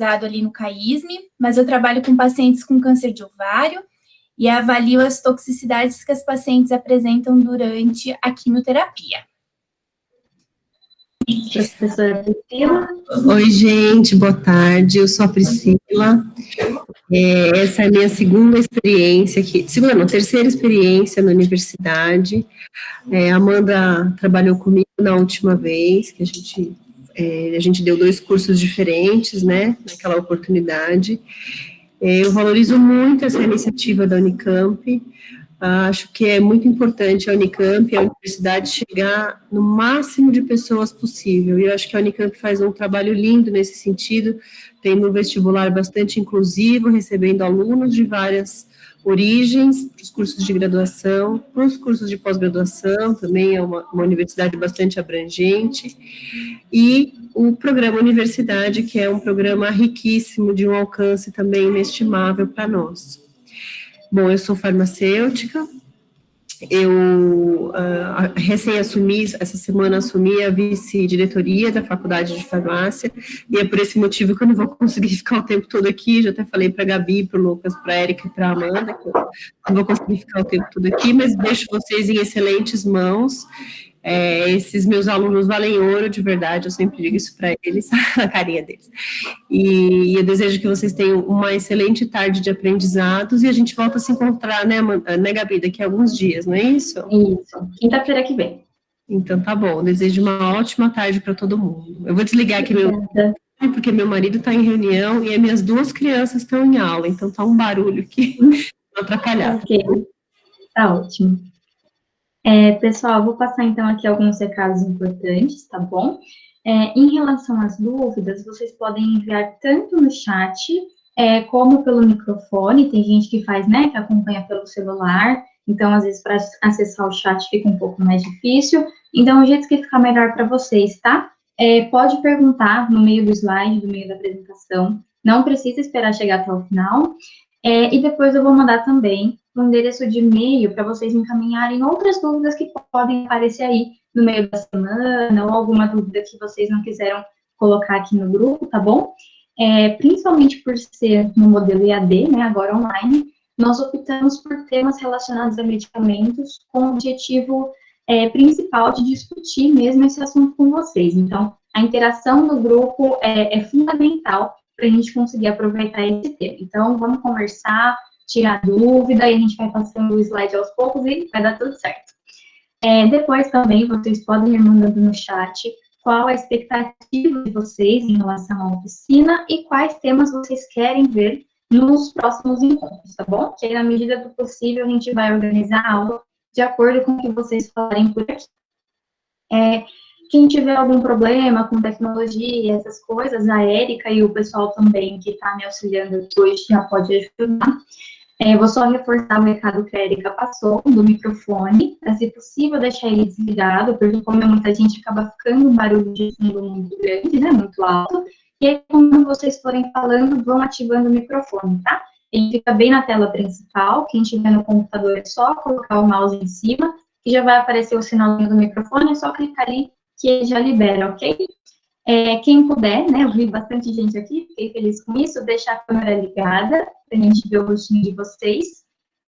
ali no CAISM, mas eu trabalho com pacientes com câncer de ovário e avalio as toxicidades que as pacientes apresentam durante a quimioterapia. Professora Priscila. Oi, gente, boa tarde, eu sou a Priscila. Essa é a minha segunda experiência aqui, terceira experiência na universidade. A Amanda trabalhou comigo na última vez, que a gente deu 2 cursos diferentes, né, naquela oportunidade. Eu valorizo muito essa iniciativa da Unicamp. Acho que é muito importante a Unicamp, a universidade, chegar no máximo de pessoas possível. E eu acho que a Unicamp faz um trabalho lindo nesse sentido, tendo um vestibular bastante inclusivo, recebendo alunos de várias origens, para os cursos de graduação, para os cursos de pós-graduação, também é uma universidade bastante abrangente, e o programa Universidade, que é um programa riquíssimo, de um alcance também inestimável para nós. Bom, eu sou farmacêutica, eu essa semana assumi a vice-diretoria da Faculdade de Farmácia, e é por esse motivo que eu não vou conseguir ficar o tempo todo aqui, já até falei para a Gabi, para o Lucas, para a Érica e para a Amanda, que eu não vou conseguir ficar o tempo todo aqui, mas deixo vocês em excelentes mãos. Esses meus alunos valem ouro, de verdade, eu sempre digo isso para eles, a carinha deles. E eu desejo que vocês tenham uma excelente tarde de aprendizados, e a gente volta a se encontrar, né, Gabi, daqui a alguns dias, não é isso? Isso, quinta-feira que vem. Então, tá bom, desejo uma ótima tarde para todo mundo. Eu vou desligar aqui porque meu marido está em reunião e as minhas 2 crianças estão em aula, então tá um barulho aqui, não atrapalhar. Ok, tá ótimo. Pessoal, vou passar então aqui alguns recados importantes, tá bom? Em relação às dúvidas, vocês podem enviar tanto no chat, como pelo microfone. Tem gente que faz, né, que acompanha pelo celular, então às vezes para acessar o chat fica um pouco mais difícil. Então, o jeito que ficar melhor para vocês, tá? Pode perguntar no meio do slide, no meio da apresentação, não precisa esperar chegar até o final. E depois eu vou mandar também um endereço de e-mail para vocês encaminharem outras dúvidas que podem aparecer aí no meio da semana, ou alguma dúvida que vocês não quiseram colocar aqui no grupo, tá bom? Principalmente por ser no modelo EAD, né, agora online, nós optamos por temas relacionados a medicamentos com o objetivo principal de discutir mesmo esse assunto com vocês. Então, a interação do grupo é fundamental para a gente conseguir aproveitar esse tema. Então, vamos conversar, tirar dúvida, e a gente vai passando o slide aos poucos e vai dar tudo certo. Depois também, vocês podem ir mandando no chat qual a expectativa de vocês em relação à oficina e quais temas vocês querem ver nos próximos encontros, tá bom? Que aí, na medida do possível, a gente vai organizar a aula de acordo com o que vocês falarem por aqui. Quem tiver algum problema com tecnologia, essas coisas, a Érica e o pessoal também que está me auxiliando aqui hoje já pode ajudar. Vou só reforçar o recado que a Érica passou do microfone, para, se possível, deixar ele desligado, porque como é muita gente, acaba ficando um barulho de fundo muito grande, né, muito alto, e aí, quando vocês forem falando, vão ativando o microfone, tá? Ele fica bem na tela principal, quem tiver no computador é só colocar o mouse em cima, que já vai aparecer o sinalzinho do microfone, é só clicar ali, que ele já libera, ok? Quem puder, né, eu vi bastante gente aqui, fiquei feliz com isso, deixar a câmera ligada, para a gente ver o rostinho de vocês.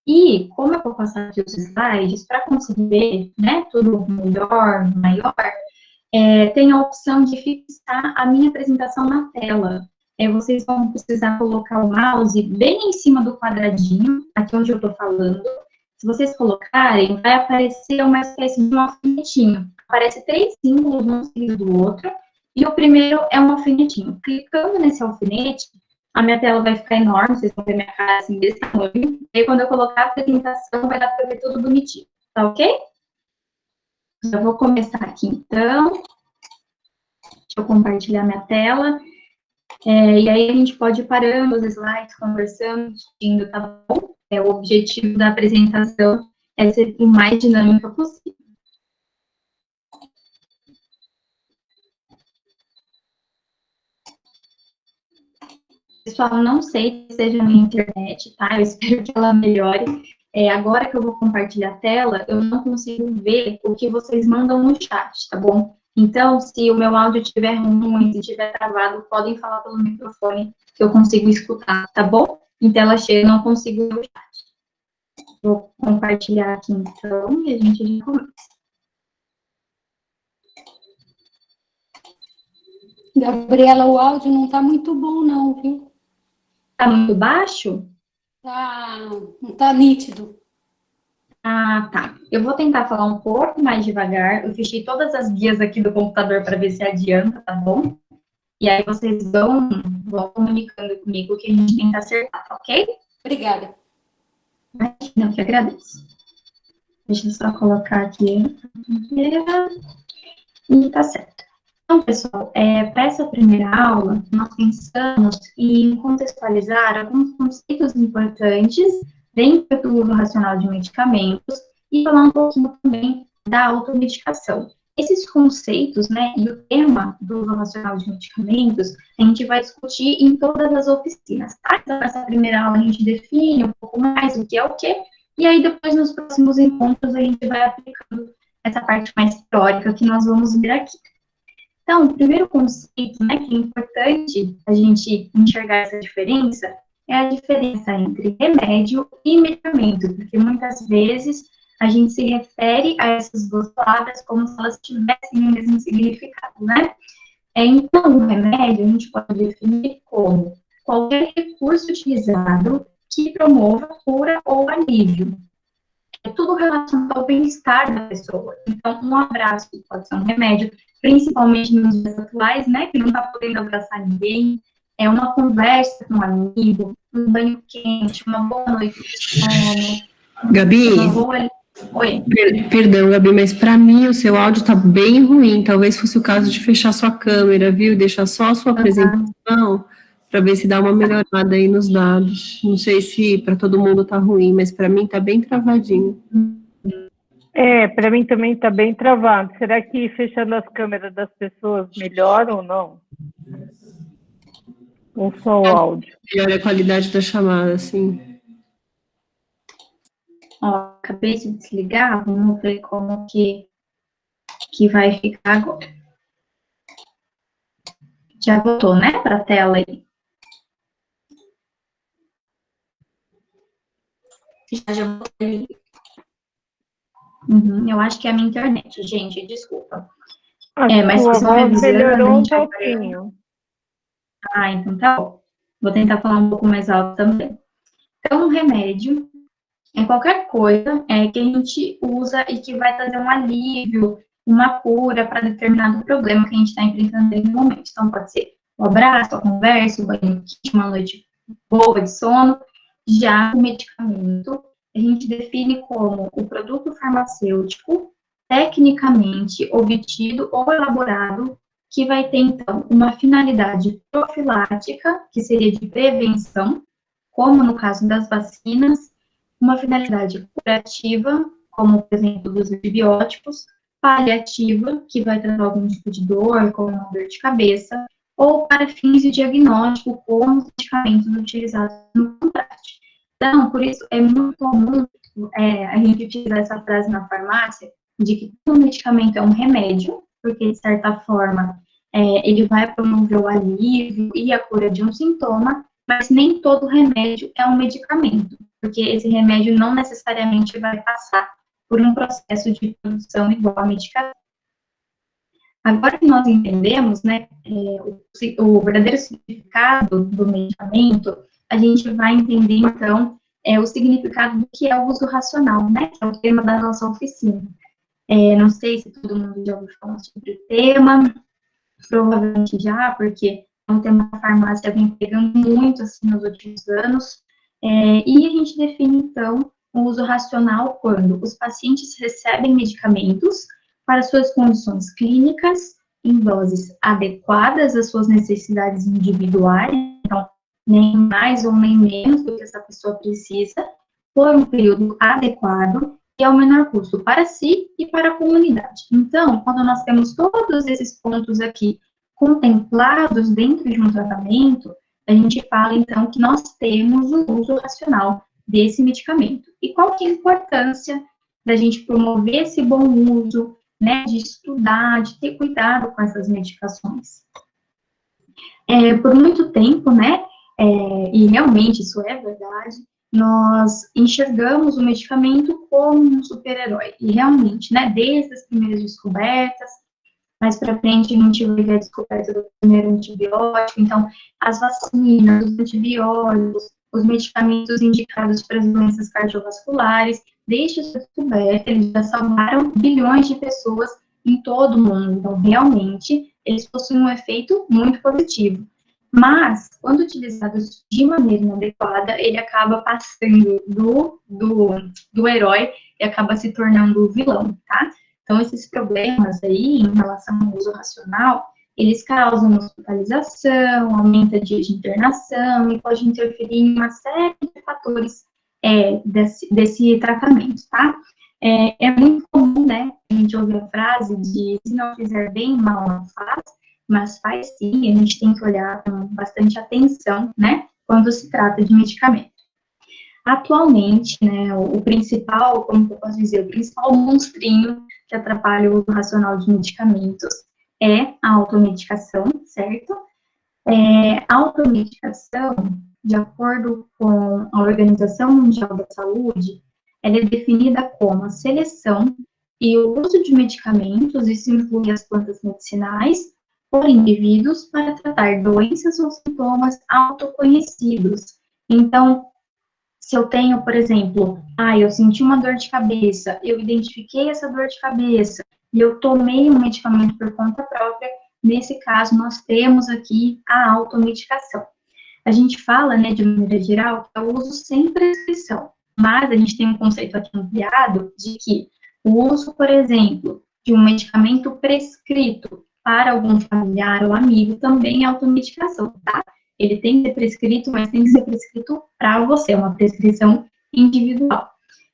E, como eu vou passar aqui os slides, para conseguir ver, né, tudo melhor, maior, tem a opção de fixar a minha apresentação na tela. Vocês vão precisar colocar o mouse bem em cima do quadradinho, aqui onde eu estou falando. Se vocês colocarem, vai aparecer uma espécie de um alfinetinho. Aparece 3 símbolos, um seguido do outro, e o primeiro é um alfinetinho. Clicando nesse alfinete, a minha tela vai ficar enorme, vocês vão ver minha cara assim desse tamanho, e aí, quando eu colocar a apresentação, vai dar para ver tudo bonitinho, tá ok? Já vou começar aqui, então. Deixa eu compartilhar minha tela. E aí a gente pode ir parando os slides, conversando, discutindo, tá bom? O objetivo da apresentação é ser o mais dinâmica possível. Pessoal, não sei se seja a minha internet, tá? Eu espero que ela melhore. Agora que eu vou compartilhar a tela, eu não consigo ver o que vocês mandam no chat, tá bom? Então, se o meu áudio estiver ruim, se estiver travado, podem falar pelo microfone, que eu consigo escutar, tá bom? Em tela cheia, eu não consigo ver o chat. Vou compartilhar aqui, então, e a gente já começa. Gabriela, o áudio não está muito bom, não, viu? Tá muito baixo? Não tá nítido. Ah, tá. Eu vou tentar falar um pouco mais devagar. Eu fechei todas as guias aqui do computador para ver se adianta, tá bom? E aí vocês vão comunicando comigo que a gente tenta acertar, tá ok? Obrigada. Não, que agradeço. Deixa eu só colocar aqui. E tá certo. Então, pessoal, para essa primeira aula, nós pensamos em contextualizar alguns conceitos importantes dentro do uso racional de medicamentos e falar um pouquinho também da automedicação. Esses conceitos, né, e o tema do uso racional de medicamentos, a gente vai discutir em todas as oficinas, tá? Então, nessa primeira aula, a gente define um pouco mais o que é o quê, e aí depois, nos próximos encontros, a gente vai aplicando essa parte mais teórica que nós vamos ver aqui. Então, o primeiro conceito, né, que é importante a gente enxergar essa diferença, é a diferença entre remédio e medicamento, porque muitas vezes a gente se refere a essas duas palavras como se elas tivessem o mesmo significado, né? Então, o remédio a gente pode definir como qualquer recurso utilizado que promova cura ou alívio. É tudo relacionado ao bem-estar da pessoa. Então, um abraço pode ser um remédio, principalmente nos dias atuais, né, que não está podendo abraçar ninguém. É uma conversa com um amigo, um banho quente, uma boa noite de sono. Gabi, Oi. Perdão, Gabi, mas para mim o seu áudio está bem ruim. Talvez fosse o caso de fechar sua câmera, viu? Deixar só a sua apresentação para ver se dá uma melhorada aí nos dados. Não sei se para todo mundo está ruim, mas para mim está bem travadinho. Para mim também está bem travado. Será que fechando as câmeras das pessoas melhora ou não? Ou só o áudio? Melhora a qualidade da chamada, sim. Ó, acabei de desligar, vamos ver como que vai ficar agora. Já voltou, né, para a tela aí. Já voltei. Eu acho que é a minha internet, gente, desculpa. Mas se vocês me melhorou um pouquinho. Então tá bom. Vou tentar falar um pouco mais alto também. Então, um remédio é qualquer coisa que a gente usa e que vai trazer um alívio, uma cura para determinado problema que a gente está enfrentando no momento. Então, pode ser o abraço, a conversa, o banho quente, uma noite boa de sono. Já o medicamento, a gente define como o produto farmacêutico tecnicamente obtido ou elaborado que vai ter, então, uma finalidade profilática, que seria de prevenção, como no caso das vacinas, uma finalidade curativa, como, por exemplo, dos antibióticos, paliativa, que vai tratar algum tipo de dor, como uma dor de cabeça, ou para fins de diagnóstico, como os medicamentos utilizados no contraste. Então, por isso, é muito comum a gente utilizar essa frase na farmácia, de que todo medicamento é um remédio, porque, de certa forma, ele vai promover o alívio e a cura de um sintoma, mas nem todo remédio é um medicamento, porque esse remédio não necessariamente vai passar por um processo de produção igual à medicação. Agora que nós entendemos, né, o verdadeiro significado do medicamento, a gente vai entender, então, o significado do que é o uso racional, né, que é o tema da nossa oficina. Não sei se todo mundo já ouviu falar sobre o tema, provavelmente já, porque é um tema que a farmácia vem pegando muito, assim, nos últimos anos, e a gente define, então, o uso racional quando os pacientes recebem medicamentos para suas condições clínicas, em doses adequadas às suas necessidades individuais, então, nem mais ou nem menos do que essa pessoa precisa, por um período adequado e ao menor custo para si e para a comunidade. Então, quando nós temos todos esses pontos aqui contemplados dentro de um tratamento, a gente fala, então, que nós temos o uso racional desse medicamento. E qual que é a importância da gente promover esse bom uso, né, de estudar, de ter cuidado com essas medicações. Por muito tempo, né, e realmente isso é verdade, nós enxergamos o medicamento como um super-herói. E realmente, né, desde as primeiras descobertas, mais para frente a gente vai ver a descoberta do primeiro antibiótico, então as vacinas, os antibióticos, os medicamentos indicados para as doenças cardiovasculares, desde a sua descoberta, eles já salvaram bilhões de pessoas em todo o mundo. Então, realmente, eles possuem um efeito muito positivo. Mas, quando utilizados de maneira inadequada, ele acaba passando do herói e acaba se tornando o vilão, tá? Então, esses problemas aí, em relação ao uso racional, eles causam hospitalização, aumenta dias de internação e pode interferir em uma série de fatores desse tratamento, tá? É muito comum, né, a gente ouvir a frase de se não fizer bem, mal não faz, mas faz sim, a gente tem que olhar com bastante atenção, né, quando se trata de medicamento. Atualmente, né, o principal, como eu posso dizer, o principal monstrinho que atrapalha o uso racional de medicamentos é a automedicação, certo? A automedicação, de acordo com a Organização Mundial da Saúde, ela é definida como a seleção e o uso de medicamentos, isso inclui as plantas medicinais, por indivíduos para tratar doenças ou sintomas autoconhecidos. Então, se eu tenho, por exemplo, eu senti uma dor de cabeça, eu identifiquei essa dor de cabeça e eu tomei um medicamento por conta própria, nesse caso, nós temos aqui a automedicação. A gente fala, né, de maneira geral, que é o uso sem prescrição, mas a gente tem um conceito aqui ampliado de que o uso, por exemplo, de um medicamento prescrito para algum familiar ou amigo também é automedicação, tá? Ele tem que ser prescrito, mas tem que ser prescrito para você, uma prescrição individual.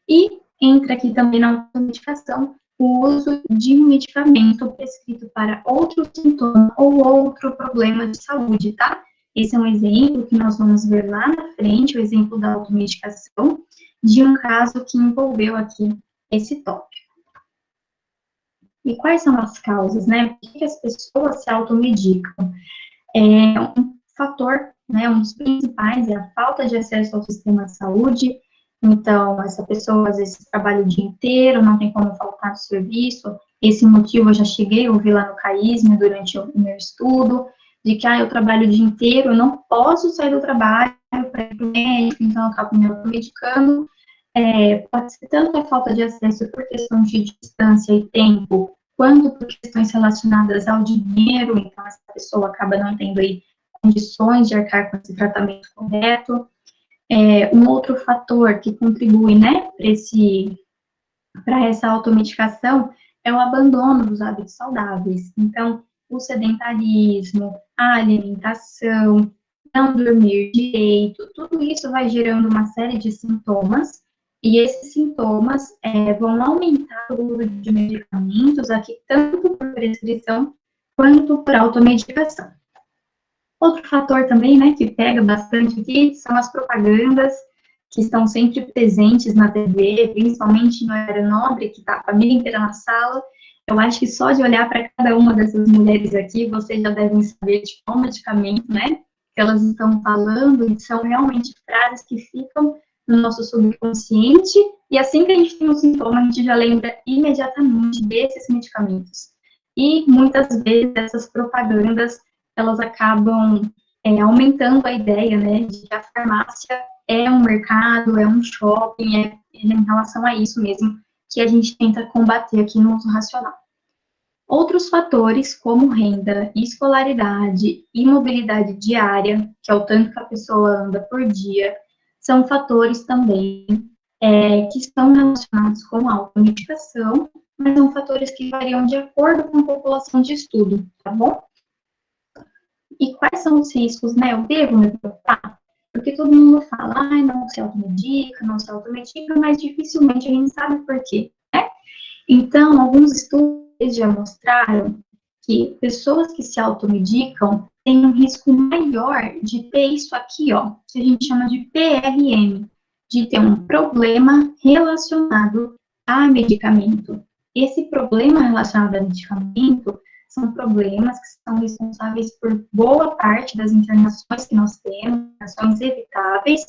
E entra aqui também na automedicação o uso de um medicamento prescrito para outro sintoma ou outro problema de saúde, tá? Esse é um exemplo que nós vamos ver lá na frente, o exemplo da automedicação, de um caso que envolveu aqui esse tópico. E quais são as causas, né? Por que as pessoas se automedicam? Um fator, né, um dos principais é a falta de acesso ao sistema de saúde. Então, essa pessoa, às vezes, trabalha o dia inteiro, não tem como faltar do serviço. Esse motivo eu já cheguei a ouvir lá no CAISM durante o meu estudo, de que, eu trabalho o dia inteiro, eu não posso sair do trabalho para ir para o médico, então eu acabo me automedicando. Pode ser tanto a falta de acesso por questão de distância e tempo, quanto por questões relacionadas ao dinheiro, então essa pessoa acaba não tendo aí condições de arcar com esse tratamento correto. Um outro fator que contribui, né, para essa automedicação é o abandono dos hábitos saudáveis. Então, o sedentarismo, a alimentação, não dormir direito, tudo isso vai gerando uma série de sintomas, e esses sintomas vão aumentar o uso de medicamentos aqui, tanto por prescrição quanto por automedicação. Outro fator também, né, que pega bastante aqui, são as propagandas que estão sempre presentes na TV, principalmente no horário nobre, que está a família inteira na sala. Eu acho que só de olhar para cada uma dessas mulheres aqui, vocês já devem saber de qual medicamento, né, que elas estão falando, e são realmente frases que ficam no nosso subconsciente, e assim que a gente tem um sintoma, a gente já lembra imediatamente desses medicamentos. E muitas vezes essas propagandas, elas acabam aumentando a ideia, né, de que a farmácia é um mercado, é um shopping, é em relação a isso mesmo que a gente tenta combater aqui no uso racional. Outros fatores, como renda, escolaridade e mobilidade diária, que é o tanto que a pessoa anda por dia, são fatores também que estão relacionados com a automedicação, mas são fatores que variam de acordo com a população de estudo, tá bom? E quais são os riscos, né? Eu devo me preocupar? Porque todo mundo fala, não se automedica, mas dificilmente a gente sabe por quê, né? Então, alguns estudos já mostraram que pessoas que se automedicam têm um risco maior de ter isso aqui, ó, que a gente chama de PRM, de ter um problema relacionado a medicamento. esse problema relacionado ao medicamento são problemas que são responsáveis por boa parte das internações que nós temos, internações evitáveis,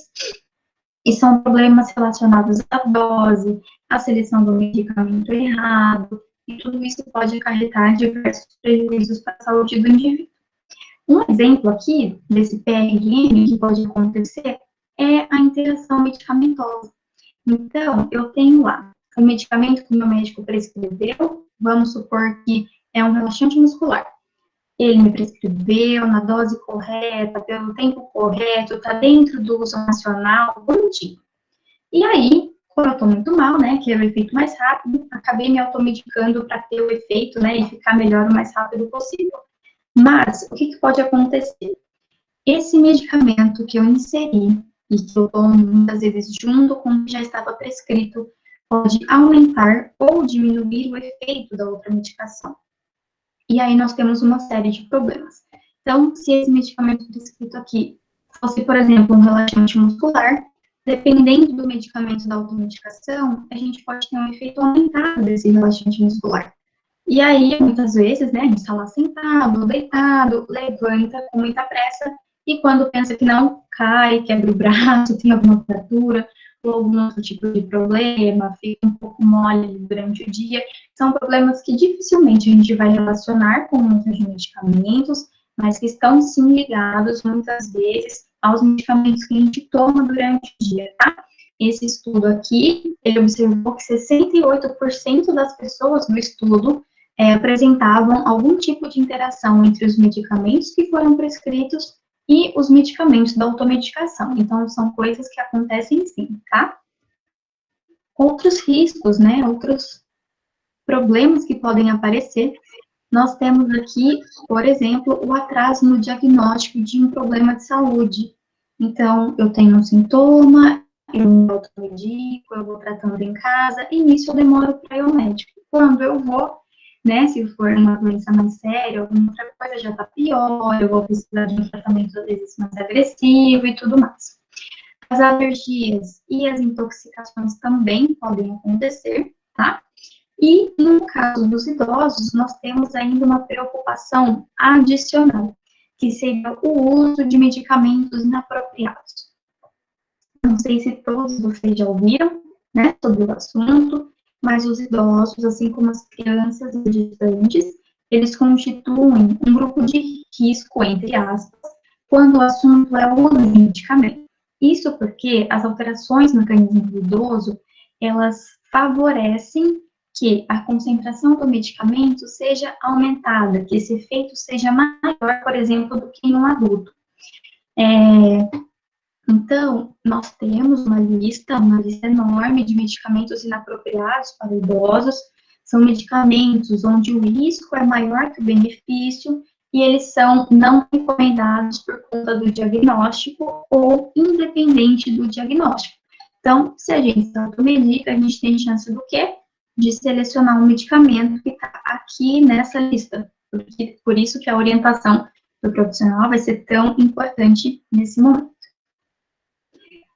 e são problemas relacionados à dose, à seleção do medicamento errado, e tudo isso pode acarretar diversos prejuízos para a saúde do indivíduo. Um exemplo aqui desse PRM que pode acontecer é a interação medicamentosa. Então, eu tenho lá um medicamento que o meu médico prescreveu, vamos supor que é um relaxante muscular. Ele me prescreveu na dose correta, pelo tempo correto, está dentro do uso nacional, bonitinho. E aí, quando eu estou muito mal, né, quero o efeito mais rápido, acabei me automedicando para ter o efeito, né, e ficar melhor o mais rápido possível. Mas, o que pode acontecer? Esse medicamento que eu inseri e que eu tomo muitas vezes junto com o que já estava prescrito, pode aumentar ou diminuir o efeito da outra medicação. E aí nós temos uma série de problemas. Então, se esse medicamento prescrito aqui fosse, por exemplo, um relaxante muscular, dependendo do medicamento da automedicação, a gente pode ter um efeito aumentado desse relaxante muscular. E aí, muitas vezes, né, a gente está lá sentado, deitado, levanta com muita pressa, e quando pensa que não, cai, quebra o braço, tem alguma fratura, ou algum outro tipo de problema, fica um pouco mole durante o dia. São problemas que dificilmente a gente vai relacionar com outros medicamentos, mas que estão sim ligados, muitas vezes, aos medicamentos que a gente toma durante o dia, tá? Esse estudo aqui, ele observou que 68% das pessoas no estudo apresentavam algum tipo de interação entre os medicamentos que foram prescritos e os medicamentos da automedicação. Então, são coisas que acontecem sim, tá? Outros riscos, né, outros problemas que podem aparecer, nós temos aqui, por exemplo, o atraso no diagnóstico de um problema de saúde. Então, eu tenho um sintoma, eu me automedico, eu vou tratando em casa, e nisso eu demoro para ir ao médico. Quando eu vou, né, se for uma doença mais séria, alguma outra coisa já está pior, eu vou precisar de um tratamento, às vezes, mais agressivo e tudo mais. As alergias e as intoxicações também podem acontecer, tá? E, no caso dos idosos, nós temos ainda uma preocupação adicional, que seria o uso de medicamentos inapropriados. Não sei se todos vocês já ouviram, né, sobre o assunto, mas os idosos, assim como as crianças e os gestantes, eles constituem um grupo de risco, entre aspas, quando o assunto é o uso de medicamento. Isso porque as alterações no organismo do idoso, elas favorecem que a concentração do medicamento seja aumentada, que esse efeito seja maior, por exemplo, do que em um adulto. Então, nós temos uma lista enorme de medicamentos inapropriados para idosos. São medicamentos onde o risco é maior que o benefício e eles são não recomendados por conta do diagnóstico ou independente do diagnóstico. Então, se a gente se automedica, a gente tem chance do quê? De selecionar um medicamento que está aqui nessa lista. Por isso que a orientação do profissional vai ser tão importante nesse momento.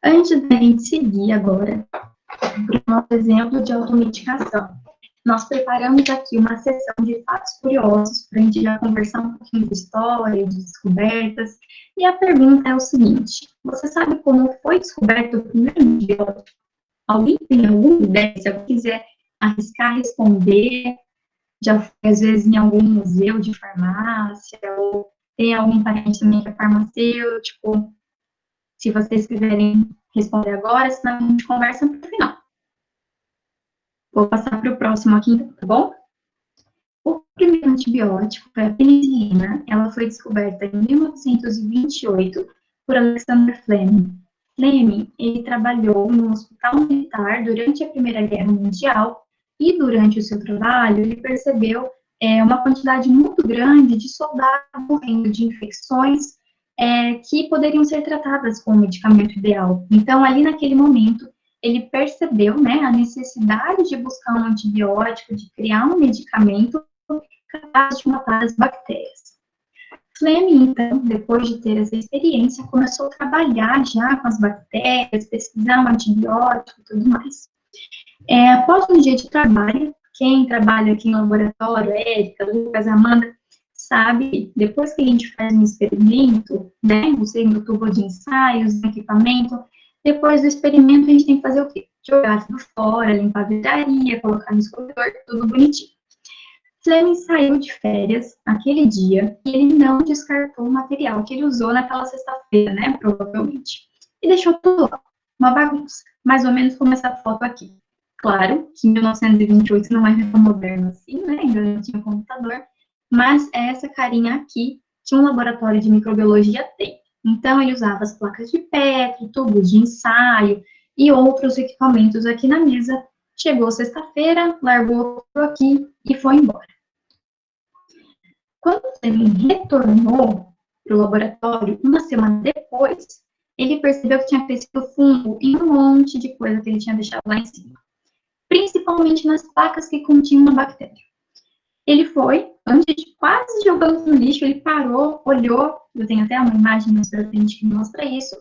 Antes da gente seguir agora para o nosso exemplo de automedicação, nós preparamos aqui uma sessão de fatos curiosos para a gente já conversar um pouquinho de história, de descobertas. E a pergunta é o seguinte: você sabe como foi descoberto o primeiro antibiótico? Alguém tem alguma ideia? Se alguém quiser arriscar responder, já foi às vezes em algum museu de farmácia, ou tem algum parente também que é farmacêutico. Se vocês quiserem responder agora, senão a gente conversa no final. Vou passar para o próximo aqui, então, tá bom? O primeiro antibiótico foi a penicilina. Ela foi descoberta em 1928 por Alexander Fleming. Fleming, ele trabalhou no hospital militar durante a Primeira Guerra Mundial e durante o seu trabalho ele percebeu uma quantidade muito grande de soldados morrendo de infecções que poderiam ser tratadas com o medicamento ideal. Então, ali naquele momento, ele percebeu, né, a necessidade de buscar um antibiótico, de criar um medicamento capaz de matar as bactérias. Fleming, então, depois de ter essa experiência, começou a trabalhar já com as bactérias, pesquisar um antibiótico e tudo mais. Após um dia de trabalho, Quem trabalha aqui no laboratório, Érica, Lucas, Amanda, sabe, depois que a gente faz um experimento, né, usando o tubo de ensaio, usando equipamento, depois do experimento a gente tem que fazer o quê? Jogar tudo fora, limpar a vidraria, colocar no escorredor, tudo bonitinho. Fleming saiu de férias aquele dia e ele não descartou o material que ele usou naquela sexta-feira, né, provavelmente. E deixou tudo lá, uma bagunça, mais ou menos como essa foto aqui. Claro que 1928 não é tão moderno assim, né, ainda não tinha computador, mas é essa carinha aqui que um laboratório de microbiologia tem. Então, ele usava as placas de Petri, tubos de ensaio e outros equipamentos aqui na mesa. Chegou sexta-feira, largou tudo aqui e foi embora. Quando ele retornou para o laboratório, uma semana depois, ele percebeu que tinha crescido fungo em um monte de coisa que ele tinha deixado lá em cima, principalmente nas placas que continham uma bactéria. Ele foi, antes de quase jogando no lixo, ele parou, olhou, eu tenho até uma imagem mais pra frente que mostra isso,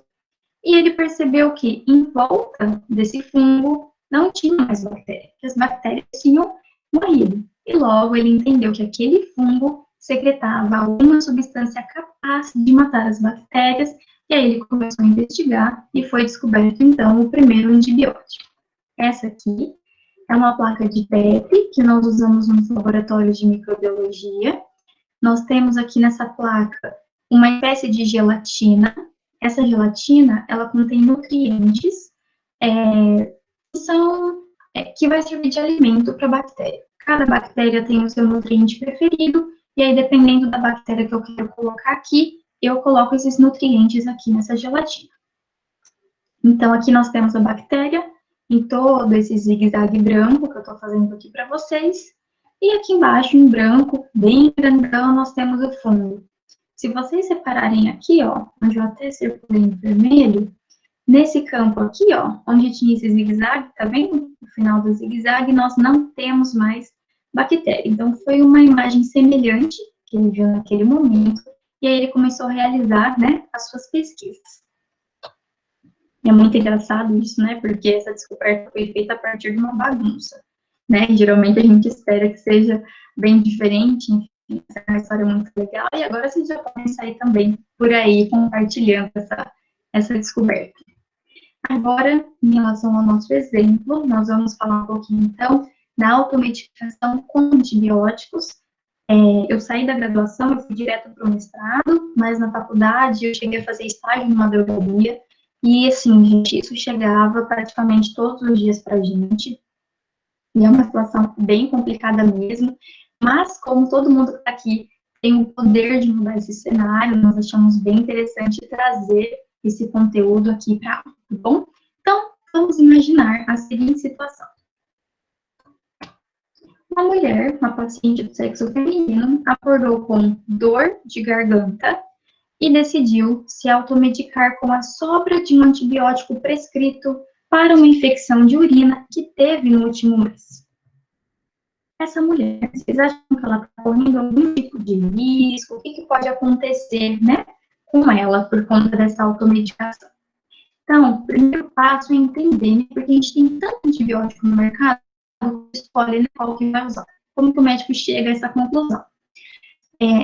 e ele percebeu que em volta desse fungo não tinha mais bactéria, que as bactérias tinham morrido. E logo ele entendeu que aquele fungo secretava alguma substância capaz de matar as bactérias, e aí ele começou a investigar e foi descoberto então o primeiro antibiótico. Essa aqui é uma placa de Petri que nós usamos nos laboratórios de microbiologia. Nós temos aqui nessa placa uma espécie de gelatina. Essa gelatina, ela contém nutrientes que vai servir de alimento para a bactéria. Cada bactéria tem o seu nutriente preferido, e aí, dependendo da bactéria que eu quero colocar aqui, eu coloco esses nutrientes aqui nessa gelatina. Então, aqui nós temos a bactéria em todo esse zigue-zague branco que eu estou fazendo aqui para vocês. E aqui embaixo, em branco, bem grandão, nós temos o fungo. Se vocês separarem aqui, ó, onde eu até circulei em vermelho, nesse campo aqui, ó, onde tinha esse zigue-zague, tá vendo? No final do zigue-zague, nós não temos mais bactéria. Então, foi uma imagem semelhante que ele viu naquele momento, e aí ele começou a realizar, né, as suas pesquisas. É muito engraçado isso, né, porque essa descoberta foi feita a partir de uma bagunça, né, e geralmente a gente espera que seja bem diferente, enfim, essa é uma história muito legal, e agora vocês já podem sair também por aí compartilhando essa descoberta. Agora, em relação ao nosso exemplo, nós vamos falar um pouquinho, então, da automedicação com antibióticos. Eu saí da graduação, eu fui direto para o mestrado, mas na faculdade eu cheguei a fazer estágio numa drogaria, e assim, gente, isso chegava praticamente todos os dias para a gente, e é uma situação bem complicada mesmo, mas como todo mundo que está aqui tem o poder de mudar esse cenário, nós achamos bem interessante trazer esse conteúdo aqui para aula, tá bom? Então, vamos imaginar a seguinte situação. Uma mulher, uma paciente do sexo feminino, acordou com dor de garganta e decidiu se automedicar com a sobra de um antibiótico prescrito para uma infecção de urina que teve no último mês. Essa mulher, vocês acham que ela está correndo algum tipo de risco? O que pode acontecer, né, com ela por conta dessa automedicação? Então, o primeiro passo é entender, né, porque a gente tem tanto antibiótico no mercado, escolhe qual que vai usar. Como que o médico chega a essa conclusão?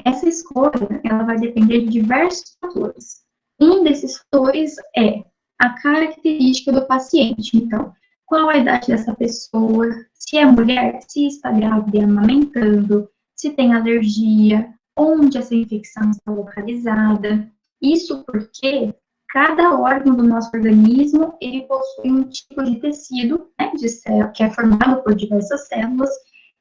Essa escolha, ela vai depender de diversos fatores. Um desses fatores é a característica do paciente. Então, qual a idade dessa pessoa, se é mulher, se está grávida e amamentando, se tem alergia, onde essa infecção está localizada. Isso porque cada órgão do nosso organismo, ele possui um tipo de tecido, né, de célula, que é formado por diversas células,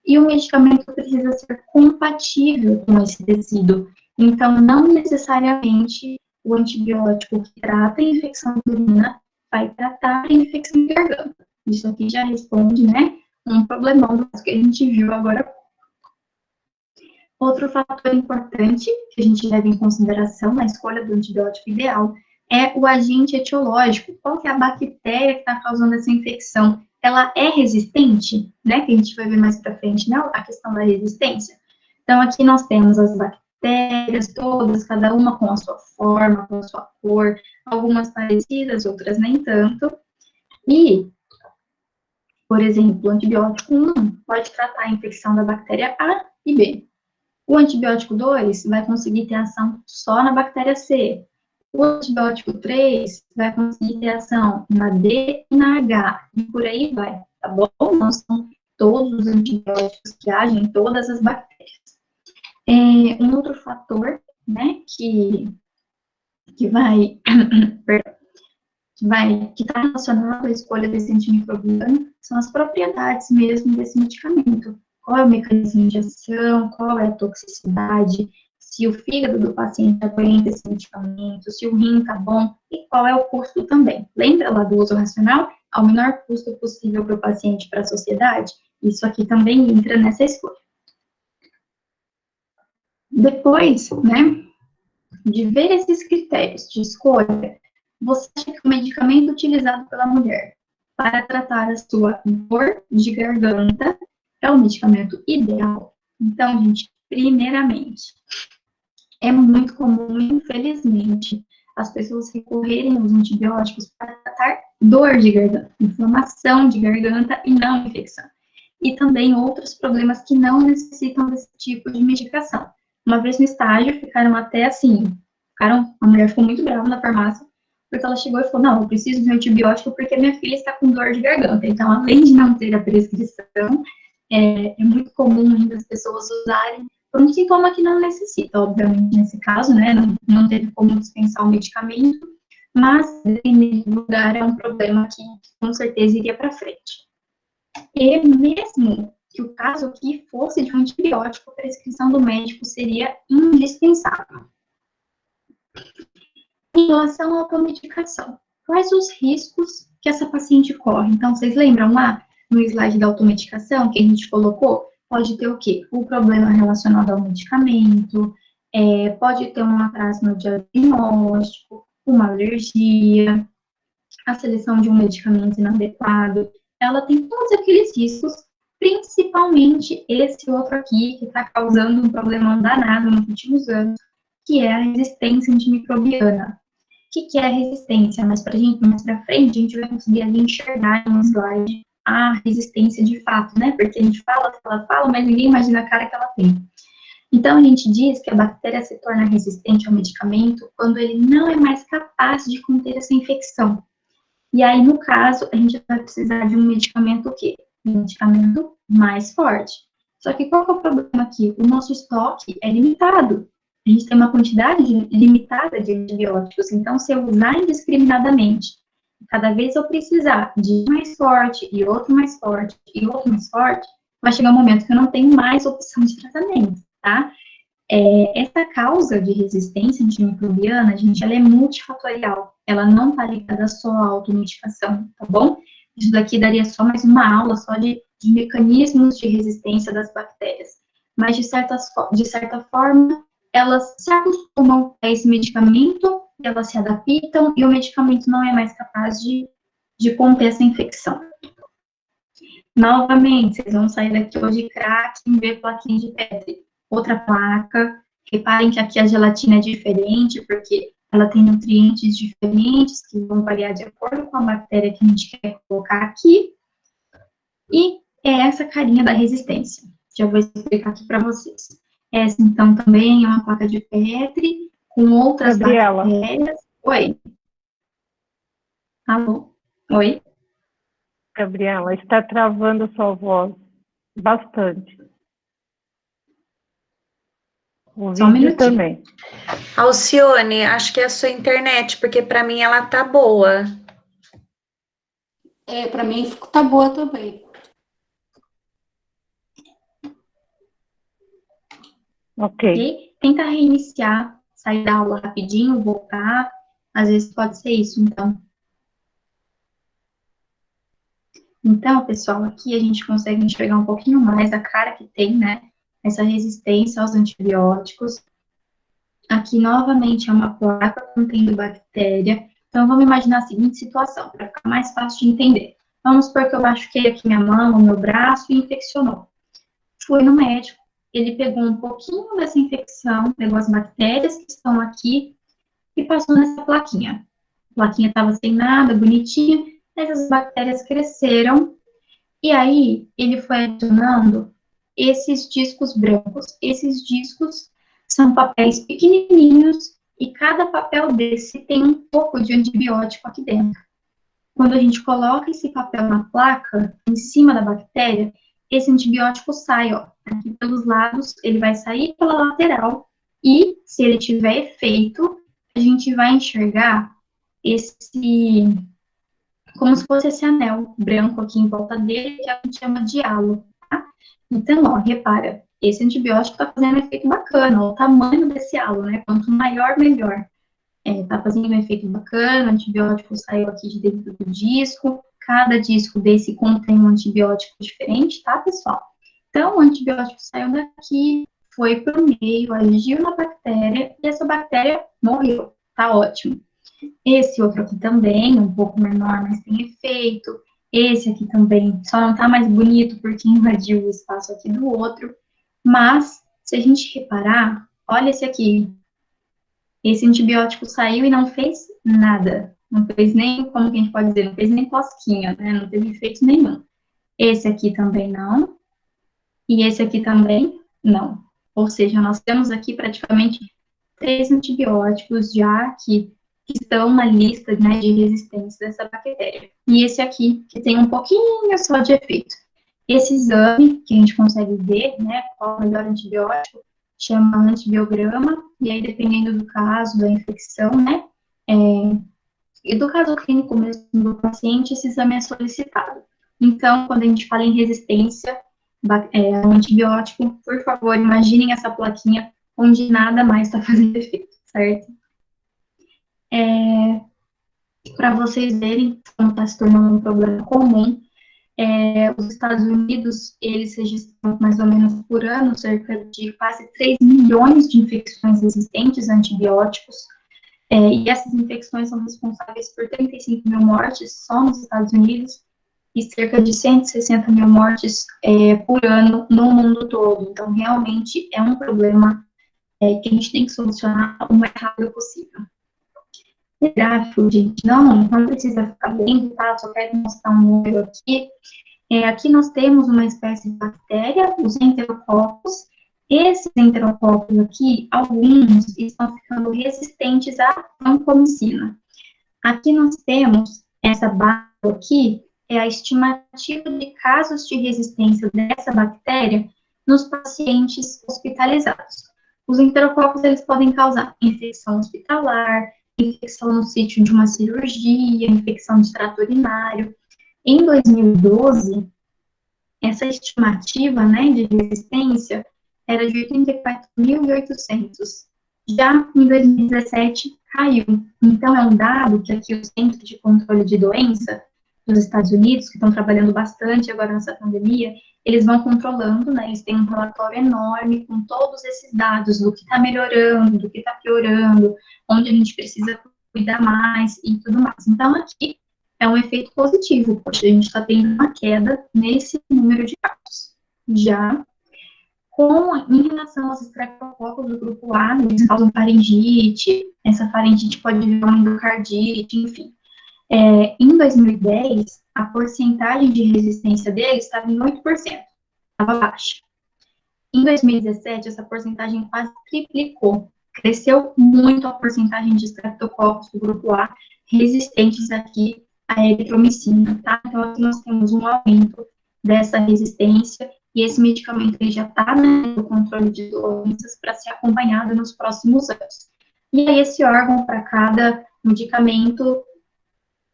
e o medicamento precisa ser compatível com esse tecido. Então, não necessariamente o antibiótico que trata a infecção de urina vai tratar a infecção de garganta. Isso aqui já responde, né, um problemão que a gente viu agora. Outro fator importante que a gente leva em consideração na escolha do antibiótico ideal é o agente etiológico. Qual que é a bactéria que está causando essa infecção? Ela é resistente, né? Que a gente vai ver mais para frente, né? A questão da resistência. Então, aqui nós temos as bactérias todas, cada uma com a sua forma, com a sua cor, algumas parecidas, outras nem tanto. E Por exemplo, o antibiótico 1 pode tratar a infecção da bactéria A e B. O antibiótico 2 vai conseguir ter ação só na bactéria C. O antibiótico 3 vai conseguir ter ação na D e na H, e por aí vai, tá bom? Não são todos os antibióticos que agem em todas as bactérias. Um outro fator, né, que está relacionado à escolha desse antimicrobiano são as propriedades mesmo desse medicamento. Qual é o mecanismo de ação, qual é a toxicidade, se o fígado do paciente aguenta esse medicamento, se o rim está bom, e qual é o custo também. Lembra lá do uso racional? Ao menor custo possível para o paciente e para a sociedade? Isso aqui também entra nessa escolha. Depois, né, de ver esses critérios de escolha, você acha que o medicamento utilizado pela mulher para tratar a sua dor de garganta é o medicamento ideal? Então, gente, primeiramente, é muito comum, infelizmente, as pessoas recorrerem aos antibióticos para tratar dor de garganta, inflamação de garganta e não infecção. E também outros problemas que não necessitam desse tipo de medicação. Uma vez no estágio, ficaram até assim, a mulher ficou muito brava na farmácia, porque ela chegou e falou, não, eu preciso de um antibiótico porque minha filha está com dor de garganta. Então, além de não ter a prescrição, é muito comum ainda as pessoas usarem por um sintoma que não necessita, obviamente, nesse caso, né, não teve como dispensar o medicamento, mas, dependendo do lugar, é um problema que, com certeza, iria para frente. E mesmo que o caso aqui fosse de um antibiótico, a prescrição do médico seria indispensável. Em relação à automedicação, quais os riscos que essa paciente corre? Então, vocês lembram lá no slide da automedicação que a gente colocou? Pode ter o quê? O problema relacionado ao medicamento, pode ter um atraso no diagnóstico, uma alergia, a seleção de um medicamento inadequado. Ela tem todos aqueles riscos, principalmente esse outro aqui, que está causando um problema danado nos últimos anos, que é a resistência antimicrobiana. O que é a resistência? Mais para frente, a gente vai conseguir ali enxergar em um slide a resistência de fato, né? Porque a gente fala, mas ninguém imagina a cara que ela tem. Então, a gente diz que a bactéria se torna resistente ao medicamento quando ele não é mais capaz de conter essa infecção. E aí, no caso, a gente vai precisar de um medicamento o quê? Um medicamento mais forte. Só que qual que é o problema aqui? O nosso estoque é limitado. A gente tem uma quantidade limitada de antibióticos. Então, se eu usar indiscriminadamente, cada vez eu precisar de um mais forte, e outro mais forte, e outro mais forte, vai chegar um momento que eu não tenho mais opção de tratamento, tá? Essa causa de resistência antimicrobiana, gente, ela é multifatorial. Ela não está ligada só à automedicação, tá bom? Isso daqui daria só mais uma aula só de mecanismos de resistência das bactérias. Mas, de certa forma, elas se acostumam a esse medicamento, elas se adaptam e o medicamento não é mais capaz de conter essa infecção. Novamente, vocês vão sair daqui hoje craque em ver plaquinha de Petri. Outra placa, reparem que aqui a gelatina é diferente, porque ela tem nutrientes diferentes, que vão variar de acordo com a bactéria que a gente quer colocar aqui. E é essa carinha da resistência. Já vou explicar aqui para vocês. Essa, então, também é uma placa de Petri, com outras Gabriela. bactérias. Oi. Alô? Oi? Gabriela, está travando sua voz bastante. O Só um vídeo minutinho. também. Alcione, acho que é a sua internet, porque para mim ela tá boa. Para mim tá boa também. Ok. Tenta reiniciar, sair da aula rapidinho, voltar. Às vezes pode ser isso, então. Então, pessoal, aqui a gente consegue enxergar um pouquinho mais a cara que tem, né? Essa resistência aos antibióticos. Aqui, novamente, é uma placa contendo bactéria. Então, vamos imaginar a seguinte situação, para ficar mais fácil de entender. Vamos supor que eu machuquei aqui minha mão, o meu braço e infeccionou. Fui no médico, ele pegou um pouquinho dessa infecção, pegou as bactérias que estão aqui e passou nessa plaquinha. A plaquinha estava sem nada, bonitinha, essas bactérias cresceram E aí, ele foi adicionando esses discos brancos. Esses discos são papéis pequenininhos e cada papel desse tem um pouco de antibiótico aqui dentro. Quando a gente coloca esse papel na placa, em cima da bactéria, esse antibiótico sai, ó, aqui pelos lados, ele vai sair pela lateral e, se ele tiver efeito, a gente vai enxergar esse, como se fosse esse anel branco aqui em volta dele, que a gente chama de halo, tá? Então, ó, repara, esse antibiótico está fazendo um efeito bacana, ó, o tamanho desse halo, né? Quanto maior, melhor. Tá fazendo um efeito bacana, o antibiótico saiu aqui de dentro do disco, cada disco desse contém um antibiótico diferente, tá, pessoal? Então, o antibiótico saiu daqui, foi para o meio, agiu na bactéria, e essa bactéria morreu, tá ótimo. Esse outro aqui também, um pouco menor, mas tem efeito. Esse aqui também, só não tá mais bonito porque invadiu o espaço aqui do outro. Mas, se a gente reparar, olha esse aqui. Esse antibiótico saiu e não fez nada. Não fez nem, como que a gente pode dizer, não fez nem cosquinha, né? Não teve efeito nenhum. Esse aqui também não. E esse aqui também não. Ou seja, nós temos aqui praticamente 3 antibióticos já que estão na lista, né, de resistência dessa bactéria. E esse aqui, que tem um pouquinho só de efeito. Esse exame, que a gente consegue ver, né, qual é o melhor antibiótico, chama antibiograma, e aí, dependendo do caso, da infecção, né, e do caso clínico mesmo do paciente, esse exame é solicitado. Então, quando a gente fala em resistência ao antibiótico, por favor, imaginem essa plaquinha onde nada mais está fazendo efeito, certo? Para vocês verem como está se tornando um problema comum, os Estados Unidos, eles registram mais ou menos por ano cerca de quase 3 milhões de infecções resistentes a antibióticos, e essas infecções são responsáveis por 35 mil mortes só nos Estados Unidos e cerca de 160 mil mortes por ano no mundo todo. Então, realmente é um problema que a gente tem que solucionar o mais rápido possível. O gráfico, gente, não precisa ficar lendo, tá? Só quero mostrar um número aqui. Aqui nós temos uma espécie de bactéria, os enterococos. Esses enterococos aqui, alguns estão ficando resistentes à vancomicina. Aqui nós temos essa barra aqui, é a estimativa de casos de resistência dessa bactéria nos pacientes hospitalizados. Os enterococos, eles podem causar infecção hospitalar, infecção no sítio de uma cirurgia, infecção de trato urinário. Em 2012, essa estimativa, né, de resistência era de 84.800. Já em 2017, caiu. Então, é um dado que aqui o Centro de Controle de Doença dos Estados Unidos, que estão trabalhando bastante agora nessa pandemia, eles vão controlando, né, eles têm um relatório enorme com todos esses dados do que está melhorando, do que está piorando, onde a gente precisa cuidar mais e tudo mais. Então, aqui é um efeito positivo, porque a gente está tendo uma queda nesse número de casos. Já em relação aos estreptococos do grupo A, eles causam faringite, essa faringite pode virar uma endocardite, enfim. Em 2010, a porcentagem de resistência deles estava em 8%, estava baixa. Em 2017, essa porcentagem quase triplicou, cresceu muito a porcentagem de estreptococos do grupo A resistentes aqui à eritromicina, tá? Então, aqui nós temos um aumento dessa resistência, e esse medicamento ele já está no controle de doenças para ser acompanhado nos próximos anos. E aí, esse órgão, para cada medicamento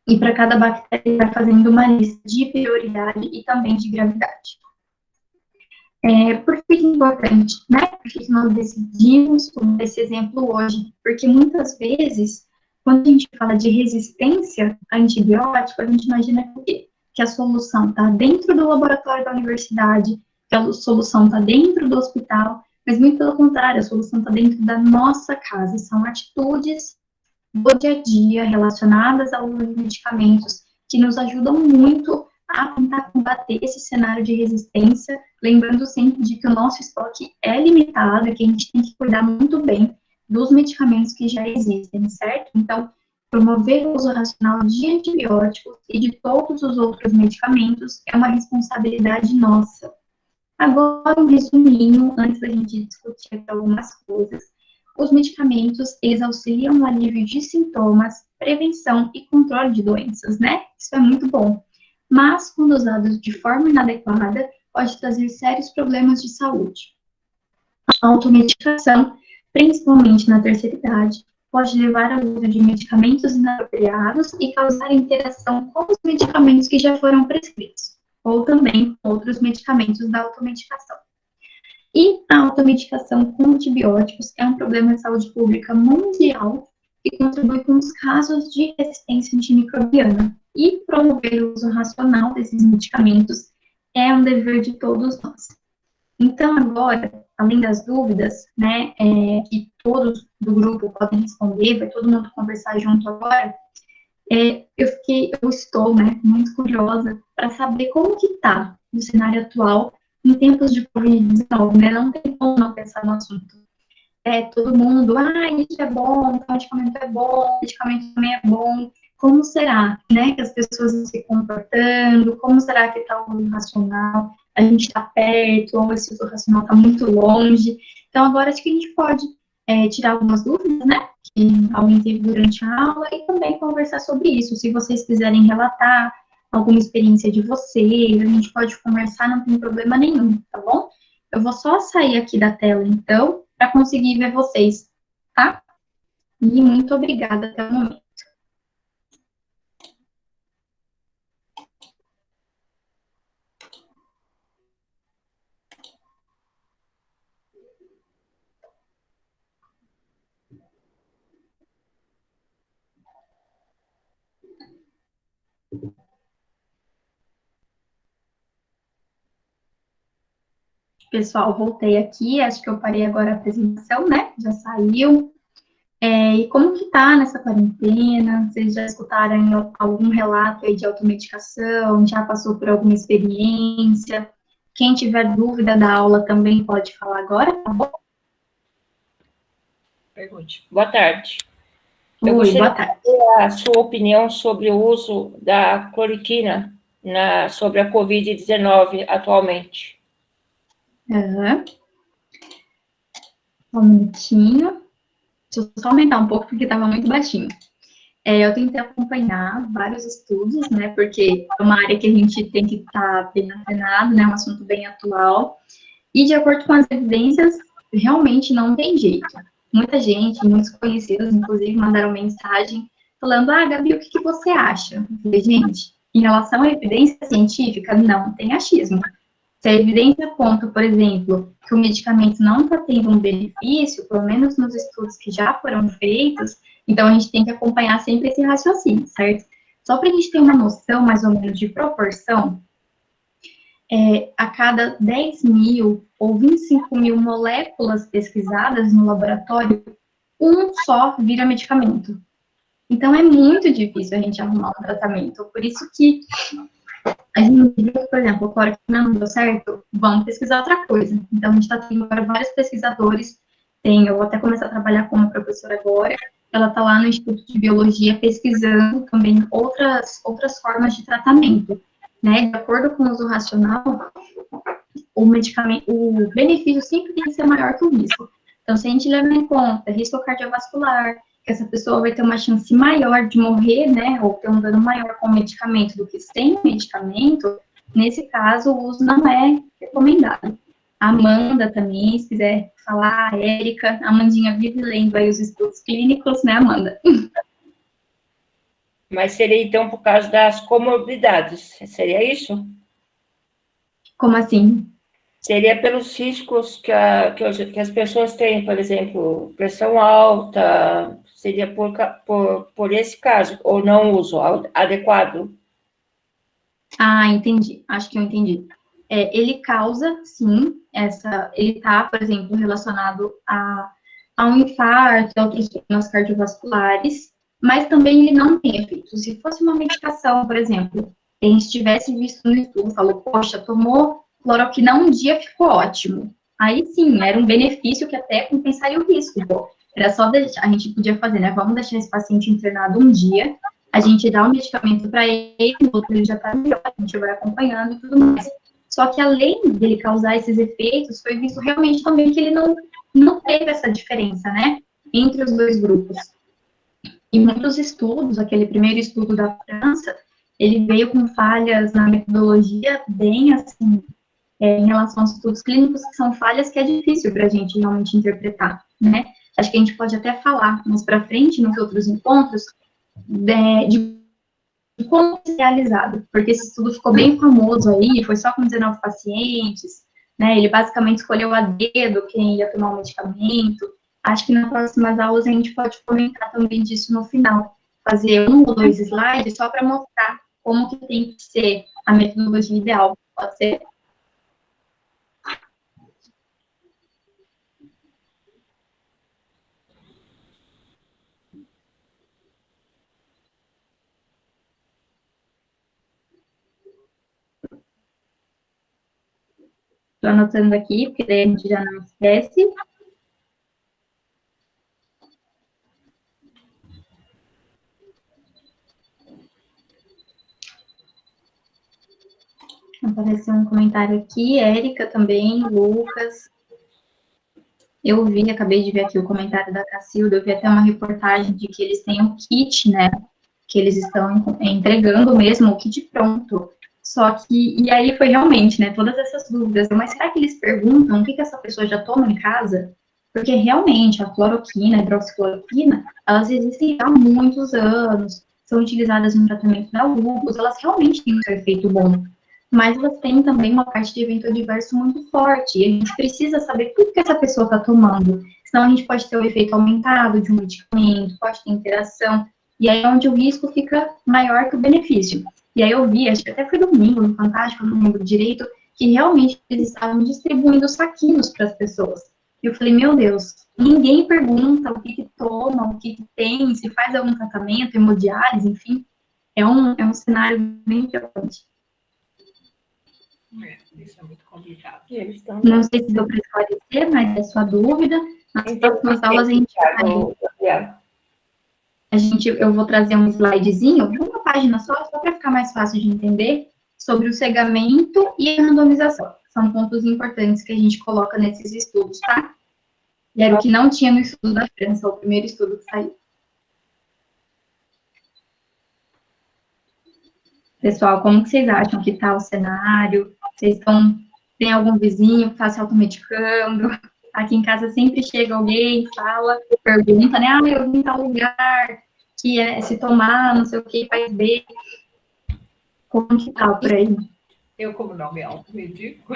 e para cada bactéria, vai fazendo uma lista de prioridade e também de gravidade. Por que é importante, né? Por que nós decidimos tomar esse exemplo hoje? Porque muitas vezes, quando a gente fala de resistência a antibiótico, a gente imagina que a solução está dentro do laboratório da universidade, que a solução está dentro do hospital, mas muito pelo contrário, a solução está dentro da nossa casa. São atitudes do dia a dia relacionadas ao uso de medicamentos que nos ajudam muito a tentar combater esse cenário de resistência, lembrando sempre de que o nosso estoque é limitado e que a gente tem que cuidar muito bem dos medicamentos que já existem, certo? Então, Promover o uso racional de antibióticos e de todos os outros medicamentos é uma responsabilidade nossa. Agora, um resuminho, antes da gente discutir aqui algumas coisas. Os medicamentos, eles auxiliam no alívio de sintomas, prevenção e controle de doenças, né? Isso é muito bom. Mas, quando usados de forma inadequada, pode trazer sérios problemas de saúde. A automedicação, principalmente na terceira idade, pode levar ao uso de medicamentos inapropriados e causar interação com os medicamentos que já foram prescritos, ou também outros medicamentos da automedicação. E a automedicação com antibióticos é um problema de saúde pública mundial e contribui com os casos de resistência antimicrobiana. E promover o uso racional desses medicamentos é um dever de todos nós. Então, agora, além das dúvidas, né, que todos do grupo podem responder, vai todo mundo conversar junto agora, eu estou, né, muito curiosa para saber como que está no cenário atual em tempos de Covid-19, né, não tem como não pensar no assunto. Todo mundo, isso é bom, o medicamento é bom, o medicamento também é bom. Como será, né, que as pessoas estão se comportando? Como será que está o uso racional? A gente está perto, ou esse uso racional está muito longe? Então, agora acho que a gente pode tirar algumas dúvidas, né, que alguém teve durante a aula, e também conversar sobre isso. Se vocês quiserem relatar alguma experiência de vocês, a gente pode conversar, não tem problema nenhum, tá bom? Eu vou só sair aqui da tela, então, para conseguir ver vocês, tá? E muito obrigada até o momento. Pessoal, voltei aqui, acho que eu parei agora a apresentação, né? Já saiu. E como que tá nessa quarentena? Vocês já escutaram algum relato aí de automedicação? Já passou por alguma experiência? Quem tiver dúvida da aula também pode falar agora, tá bom? Pergunte. Boa tarde. Eu gostaria de saber a sua opinião sobre o uso da cloroquina sobre a Covid-19 atualmente. Só um minutinho. Deixa eu só aumentar um pouco, porque estava muito baixinho. Eu tentei acompanhar vários estudos, né, porque é uma área que a gente tem que estar bem antenado, né, um assunto bem atual. E, de acordo com as evidências, realmente não tem jeito. Muita gente, muitos conhecidos, inclusive, mandaram mensagem falando, Gabi, o que você acha? Eu falei, gente, em relação à evidência científica, não tem achismo. Se a evidência aponta, por exemplo, que o medicamento não está tendo um benefício, pelo menos nos estudos que já foram feitos, então a gente tem que acompanhar sempre esse raciocínio, certo? Só para a gente ter uma noção, mais ou menos, de proporção, a cada 10 mil ou 25 mil moléculas pesquisadas no laboratório, um só vira medicamento. Então, é muito difícil a gente arrumar um tratamento. Por isso que a gente viu, por exemplo, a cloroquina não deu certo, vamos pesquisar outra coisa. Então, a gente está tendo agora vários pesquisadores, eu vou até começar a trabalhar com uma professora agora, ela está lá no Instituto de Biologia pesquisando também outras formas de tratamento. Né, de acordo com o uso racional, o benefício sempre tem que ser maior que o risco. Então, se a gente levar em conta risco cardiovascular, que essa pessoa vai ter uma chance maior de morrer, né, ou ter um dano maior com o medicamento do que sem medicamento, nesse caso, o uso não é recomendado. A Amanda também, se quiser falar, a Érica, a Amandinha vive lendo aí os estudos clínicos, né, Amanda? Mas seria, então, por causa das comorbidades, seria isso? Como assim? Seria pelos riscos que as pessoas têm, por exemplo, pressão alta, seria por esse caso, ou não uso adequado? Entendi, acho que eu entendi. Ele causa, sim, ele está, por exemplo, relacionado a um infarto, a outros problemas cardiovasculares, mas também ele não tem efeito. Se fosse uma medicação, por exemplo, a gente tivesse visto no estudo, falou, poxa, tomou cloroquina um dia, ficou ótimo. Aí sim, era um benefício que até compensaria o risco. Pô. Era só a gente podia fazer, né? Vamos deixar esse paciente internado um dia, a gente dá o medicamento para ele, o outro ele já está melhor, a gente vai acompanhando e tudo mais. Só que além dele causar esses efeitos, foi visto realmente também que ele não teve essa diferença, né? Entre os dois grupos. E muitos estudos, aquele primeiro estudo da França, ele veio com falhas na metodologia bem assim, em relação aos estudos clínicos, que são falhas que é difícil para a gente realmente interpretar, né? Acho que a gente pode até falar mais para frente, nos outros encontros, de como é realizado, porque esse estudo ficou bem famoso aí, foi só com 19 pacientes, né? Ele basicamente escolheu a dedo quem ia tomar o medicamento. Acho que nas próximas aulas a gente pode comentar também disso no final, fazer 1 ou 2 slides só para mostrar como que tem que ser a metodologia ideal, pode ser? Estou anotando aqui, porque daí a gente já não esquece. Apareceu um comentário aqui, Érica também, Lucas. Eu vi, acabei de ver aqui o comentário da Cacilda, eu vi até uma reportagem de que eles têm um kit, né? Que eles estão entregando mesmo, o kit pronto. Só que, e aí foi realmente, né, todas essas dúvidas, mas será que eles perguntam o que essa pessoa já toma em casa? Porque realmente a cloroquina, a hidroxicloroquina, elas existem há muitos anos, são utilizadas no tratamento da lúpus, elas realmente têm um efeito bom, mas elas têm também uma parte de evento adverso muito forte, e a gente precisa saber tudo que essa pessoa está tomando, senão a gente pode ter o efeito aumentado de um medicamento, pode ter interação, e aí é onde o risco fica maior que o benefício. E aí eu vi, acho que até foi domingo, no Fantástico, não lembro direito, que realmente eles estavam distribuindo saquinhos para as pessoas. E eu falei, meu Deus, ninguém pergunta o que toma, o que tem, se faz algum tratamento, hemodiálise, enfim. É um cenário bem preocupante. Isso é muito complicado. Não sei se deu para esclarecer, mas é sua dúvida. Nas próximas aulas eu vou trazer um slidezinho, uma página só para ficar mais fácil de entender, sobre o cegamento e a randomização. São pontos importantes que a gente coloca nesses estudos, tá? E era o que não tinha no estudo da França, o primeiro estudo que saiu. Pessoal, como que vocês acham que está o cenário? Vocês tem algum vizinho que está se automedicando? Aqui em casa sempre chega alguém, fala, pergunta, né? Ah, eu vim em tal lugar, que é se tomar, não sei o que, faz bem. Como que tá por aí? Eu, como não me automedico.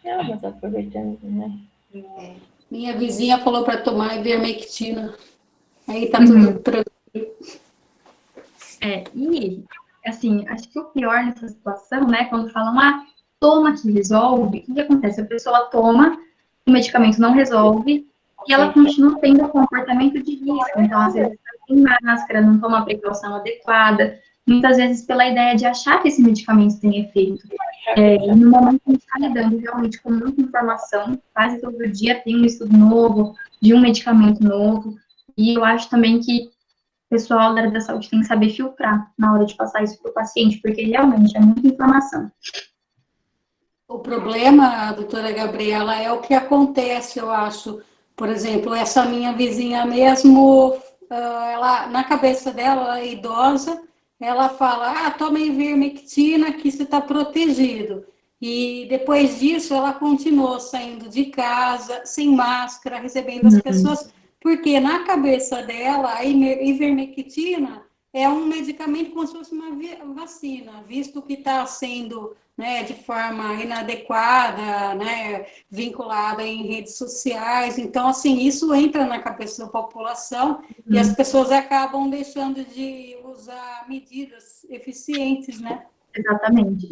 Não, mas aproveitando, né? Minha vizinha falou para tomar ivermectina. Aí tá tudo tranquilo. E, assim, acho que o pior nessa situação, né, quando falam, toma que resolve, o que acontece? A pessoa toma, o medicamento não resolve, e ela continua tendo comportamento de risco. Então, às vezes, tá sem máscara, não toma a precaução adequada, muitas vezes pela ideia de achar que esse medicamento tem efeito. E no momento que a gente está lidando realmente com muita informação, quase todo dia tem um estudo novo, de um medicamento novo, e eu acho também que o pessoal da área da saúde tem que saber filtrar na hora de passar isso para o paciente, porque realmente é muita informação. O problema, doutora Gabriela, é o que acontece, eu acho. Por exemplo, essa minha vizinha mesmo, ela, na cabeça dela, ela é idosa, ela fala, toma ivermectina que você está protegido. E depois disso, ela continuou saindo de casa, sem máscara, recebendo as pessoas, porque na cabeça dela, a ivermectina é um medicamento como se fosse uma vacina, visto que está sendo, né, de forma inadequada, né, vinculada em redes sociais. Então, assim, isso entra na cabeça da população e as pessoas acabam deixando de usar medidas eficientes, né? Exatamente.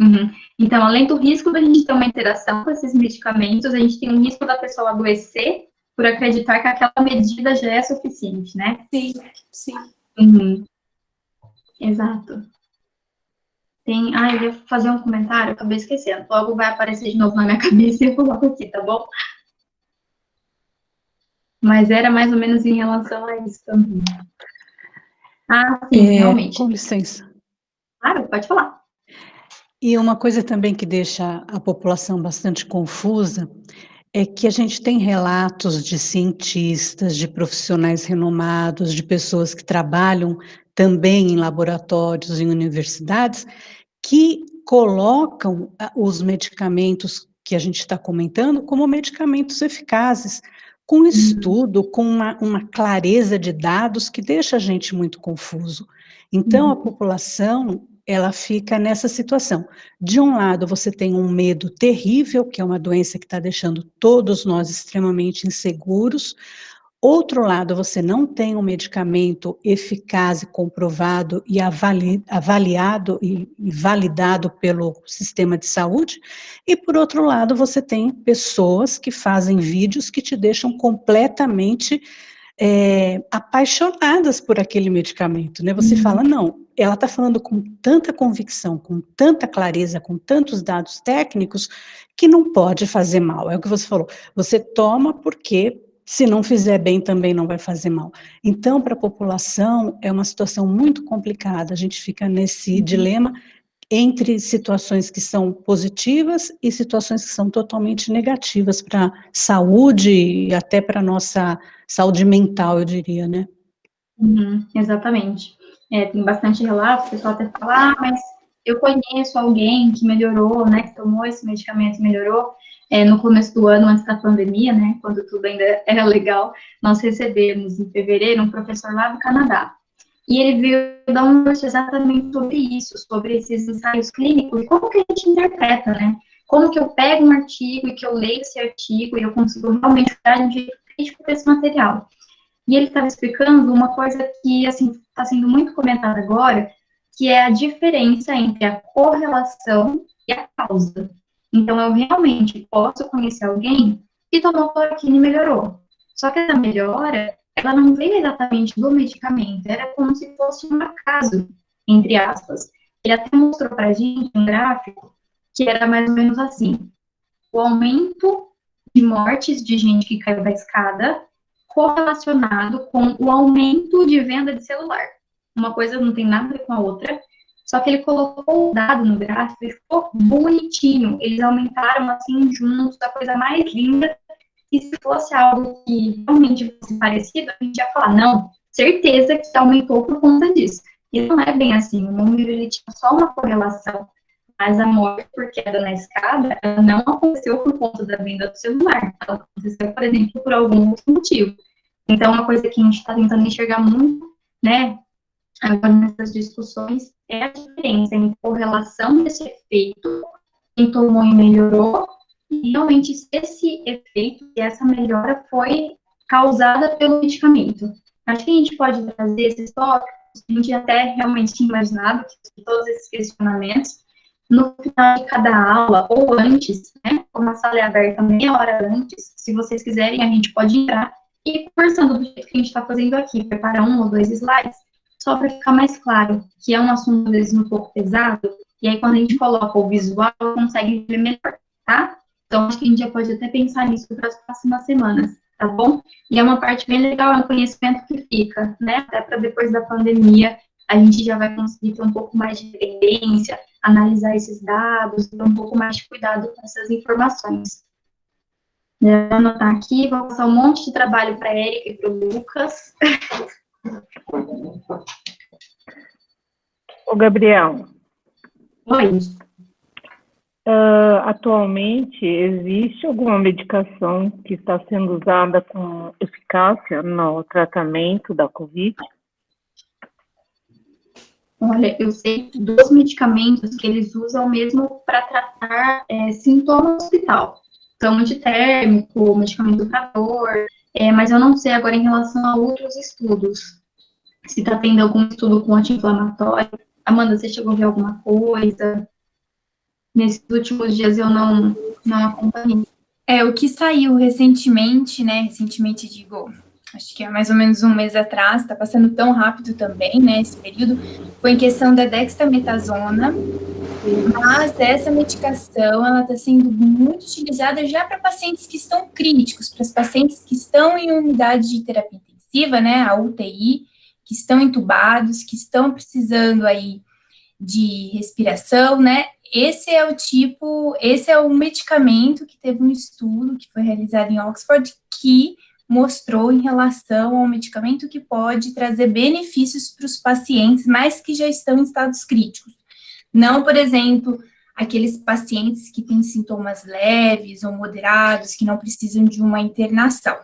Então, além do risco da gente ter uma interação com esses medicamentos, a gente tem um risco da pessoa adoecer por acreditar que aquela medida já é suficiente, né? Sim, sim. Exato. Eu ia fazer um comentário, acabei esquecendo. Logo vai aparecer de novo na minha cabeça e eu coloco aqui, tá bom? Mas era mais ou menos em relação a isso também. Ah, sim, realmente. Com licença. Claro, pode falar. E uma coisa também que deixa a população bastante confusa é que a gente tem relatos de cientistas, de profissionais renomados, de pessoas que trabalham também em laboratórios, em universidades, que colocam os medicamentos que a gente está comentando como medicamentos eficazes, com estudo, com uma clareza de dados que deixa a gente muito confuso. Então, a população, ela fica nessa situação. De um lado, você tem um medo terrível, que é uma doença que está deixando todos nós extremamente inseguros. Outro lado, você não tem um medicamento eficaz e comprovado e avaliado e validado pelo sistema de saúde. E, por outro lado, você tem pessoas que fazem vídeos que te deixam completamente apaixonadas por aquele medicamento, né? Você fala, não, ela está falando com tanta convicção, com tanta clareza, com tantos dados técnicos, que não pode fazer mal. É o que você falou, você toma porque se não fizer bem também não vai fazer mal. Então, para a população, é uma situação muito complicada, a gente fica nesse dilema entre situações que são positivas e situações que são totalmente negativas para a saúde e até para a nossa saúde mental, eu diria, né? Exatamente. Tem bastante relato, o pessoal até fala, mas eu conheço alguém que melhorou, né, que tomou esse medicamento e melhorou. No começo do ano, antes da pandemia, né, quando tudo ainda era legal, nós recebemos em fevereiro um professor lá do Canadá. E ele veio dar um curso exatamente sobre isso, sobre esses ensaios clínicos, como que a gente interpreta, né? Como que eu pego um artigo e que eu leio esse artigo e eu consigo realmente dar um jeito crítico para esse material. E ele estava explicando uma coisa que, assim, está sendo muito comentada agora, que é a diferença entre a correlação e a causa. Então, eu realmente posso conhecer alguém que tomou cloroquina e melhorou. Só que essa melhora, ela não veio exatamente do medicamento, era como se fosse um acaso, entre aspas. Ele até mostrou para a gente um gráfico que era mais ou menos assim: o aumento de mortes de gente que caiu da escada correlacionado com o aumento de venda de celular. Uma coisa não tem nada a ver com a outra, só que ele colocou o dado no gráfico e ficou bonitinho. Eles aumentaram assim juntos, a coisa mais linda. E se fosse algo que realmente fosse parecido, a gente ia falar, não, certeza que aumentou por conta disso. E não é bem assim, o número ele tinha só uma correlação, mas a morte por queda na escada, ela não aconteceu por conta da venda do celular, ela aconteceu, por exemplo, por algum outro motivo. Então, uma coisa que a gente está tentando enxergar muito, né, agora nessas discussões, é a diferença entre correlação desse efeito, quem tomou e melhorou, e realmente esse efeito, essa melhora foi causada pelo medicamento. Acho que a gente pode trazer esses tópicos, a gente até realmente tinha imaginado que todos esses questionamentos, no final de cada aula, ou antes, né, como a sala é aberta meia hora antes, se vocês quiserem, a gente pode entrar e conversando do jeito que a gente está fazendo aqui, preparar 1 ou 2 slides, só para ficar mais claro, que é um assunto, às vezes, um pouco pesado, e aí quando a gente coloca o visual, consegue ver melhor, tá? Então, acho que a gente já pode até pensar nisso para as próximas semanas, tá bom? E é uma parte bem legal, é um conhecimento que fica, né? Até para depois da pandemia, a gente já vai conseguir ter um pouco mais de dependência, analisar esses dados, ter um pouco mais de cuidado com essas informações. Vou anotar aqui, vou passar um monte de trabalho para a Érica e para o Lucas. Ô, Gabriel. Oi. Atualmente, existe alguma medicação que está sendo usada com eficácia no tratamento da Covid? Olha, eu sei dos medicamentos que eles usam mesmo para tratar sintomas no hospital. Então, antitérmico, medicamento para dor, mas eu não sei agora em relação a outros estudos. Se está tendo algum estudo com anti-inflamatório. Amanda, você chegou a ver alguma coisa? Nesses últimos dias eu não acompanhei. O que saiu recentemente, né? Recentemente, digo, acho que é mais ou menos 1 mês atrás, tá passando tão rápido também, né? Esse período, foi em questão da dexametasona, Mas essa medicação, ela está sendo muito utilizada já para pacientes que estão críticos, para os pacientes que estão em unidade de terapia intensiva, né, a UTI, que estão entubados, que estão precisando aí de respiração, né, esse é o medicamento que teve um estudo que foi realizado em Oxford que mostrou em relação ao medicamento que pode trazer benefícios para os pacientes, mas que já estão em estados críticos. Não, por exemplo, aqueles pacientes que têm sintomas leves ou moderados, que não precisam de uma internação.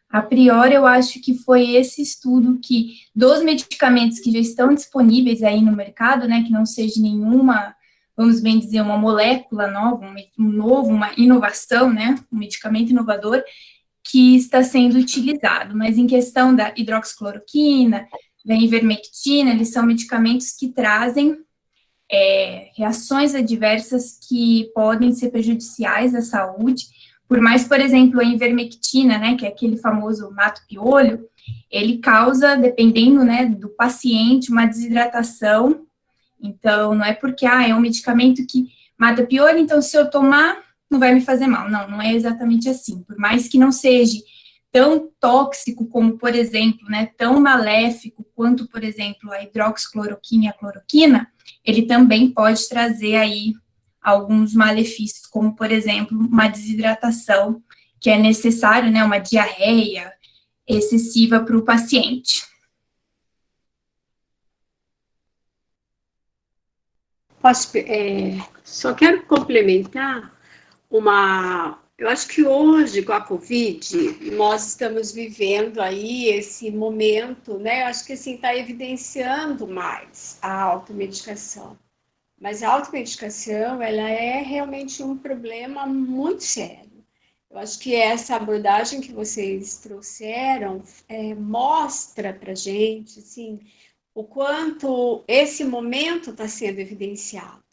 A priori, eu acho que foi esse estudo que, dos medicamentos que já estão disponíveis aí no mercado, né, que não seja nenhuma, vamos bem dizer, uma molécula nova, uma inovação, né, um medicamento inovador, que está sendo utilizado. Mas em questão da hidroxicloroquina, da ivermectina, eles são medicamentos que trazem reações adversas que podem ser prejudiciais à saúde, por mais, por exemplo, a ivermectina, né, que é aquele famoso mato-piolho, ele causa, dependendo, né, do paciente, uma desidratação. Então, não é porque, é um medicamento que mata piolho, então se eu tomar, não vai me fazer mal. Não, não é exatamente assim. Por mais que não seja tão tóxico como, por exemplo, né, tão maléfico quanto, por exemplo, a hidroxicloroquina e a cloroquina, ele também pode trazer aí alguns malefícios, como, por exemplo, uma desidratação, que é necessário, né, uma diarreia excessiva para o paciente. Só quero complementar eu acho que hoje, com a Covid, nós estamos vivendo aí esse momento, né? Eu acho que assim está evidenciando mais a automedicação. Mas a automedicação, ela é realmente um problema muito sério. Eu acho que essa abordagem que vocês trouxeram mostra para a gente, assim, o quanto esse momento está sendo evidenciado.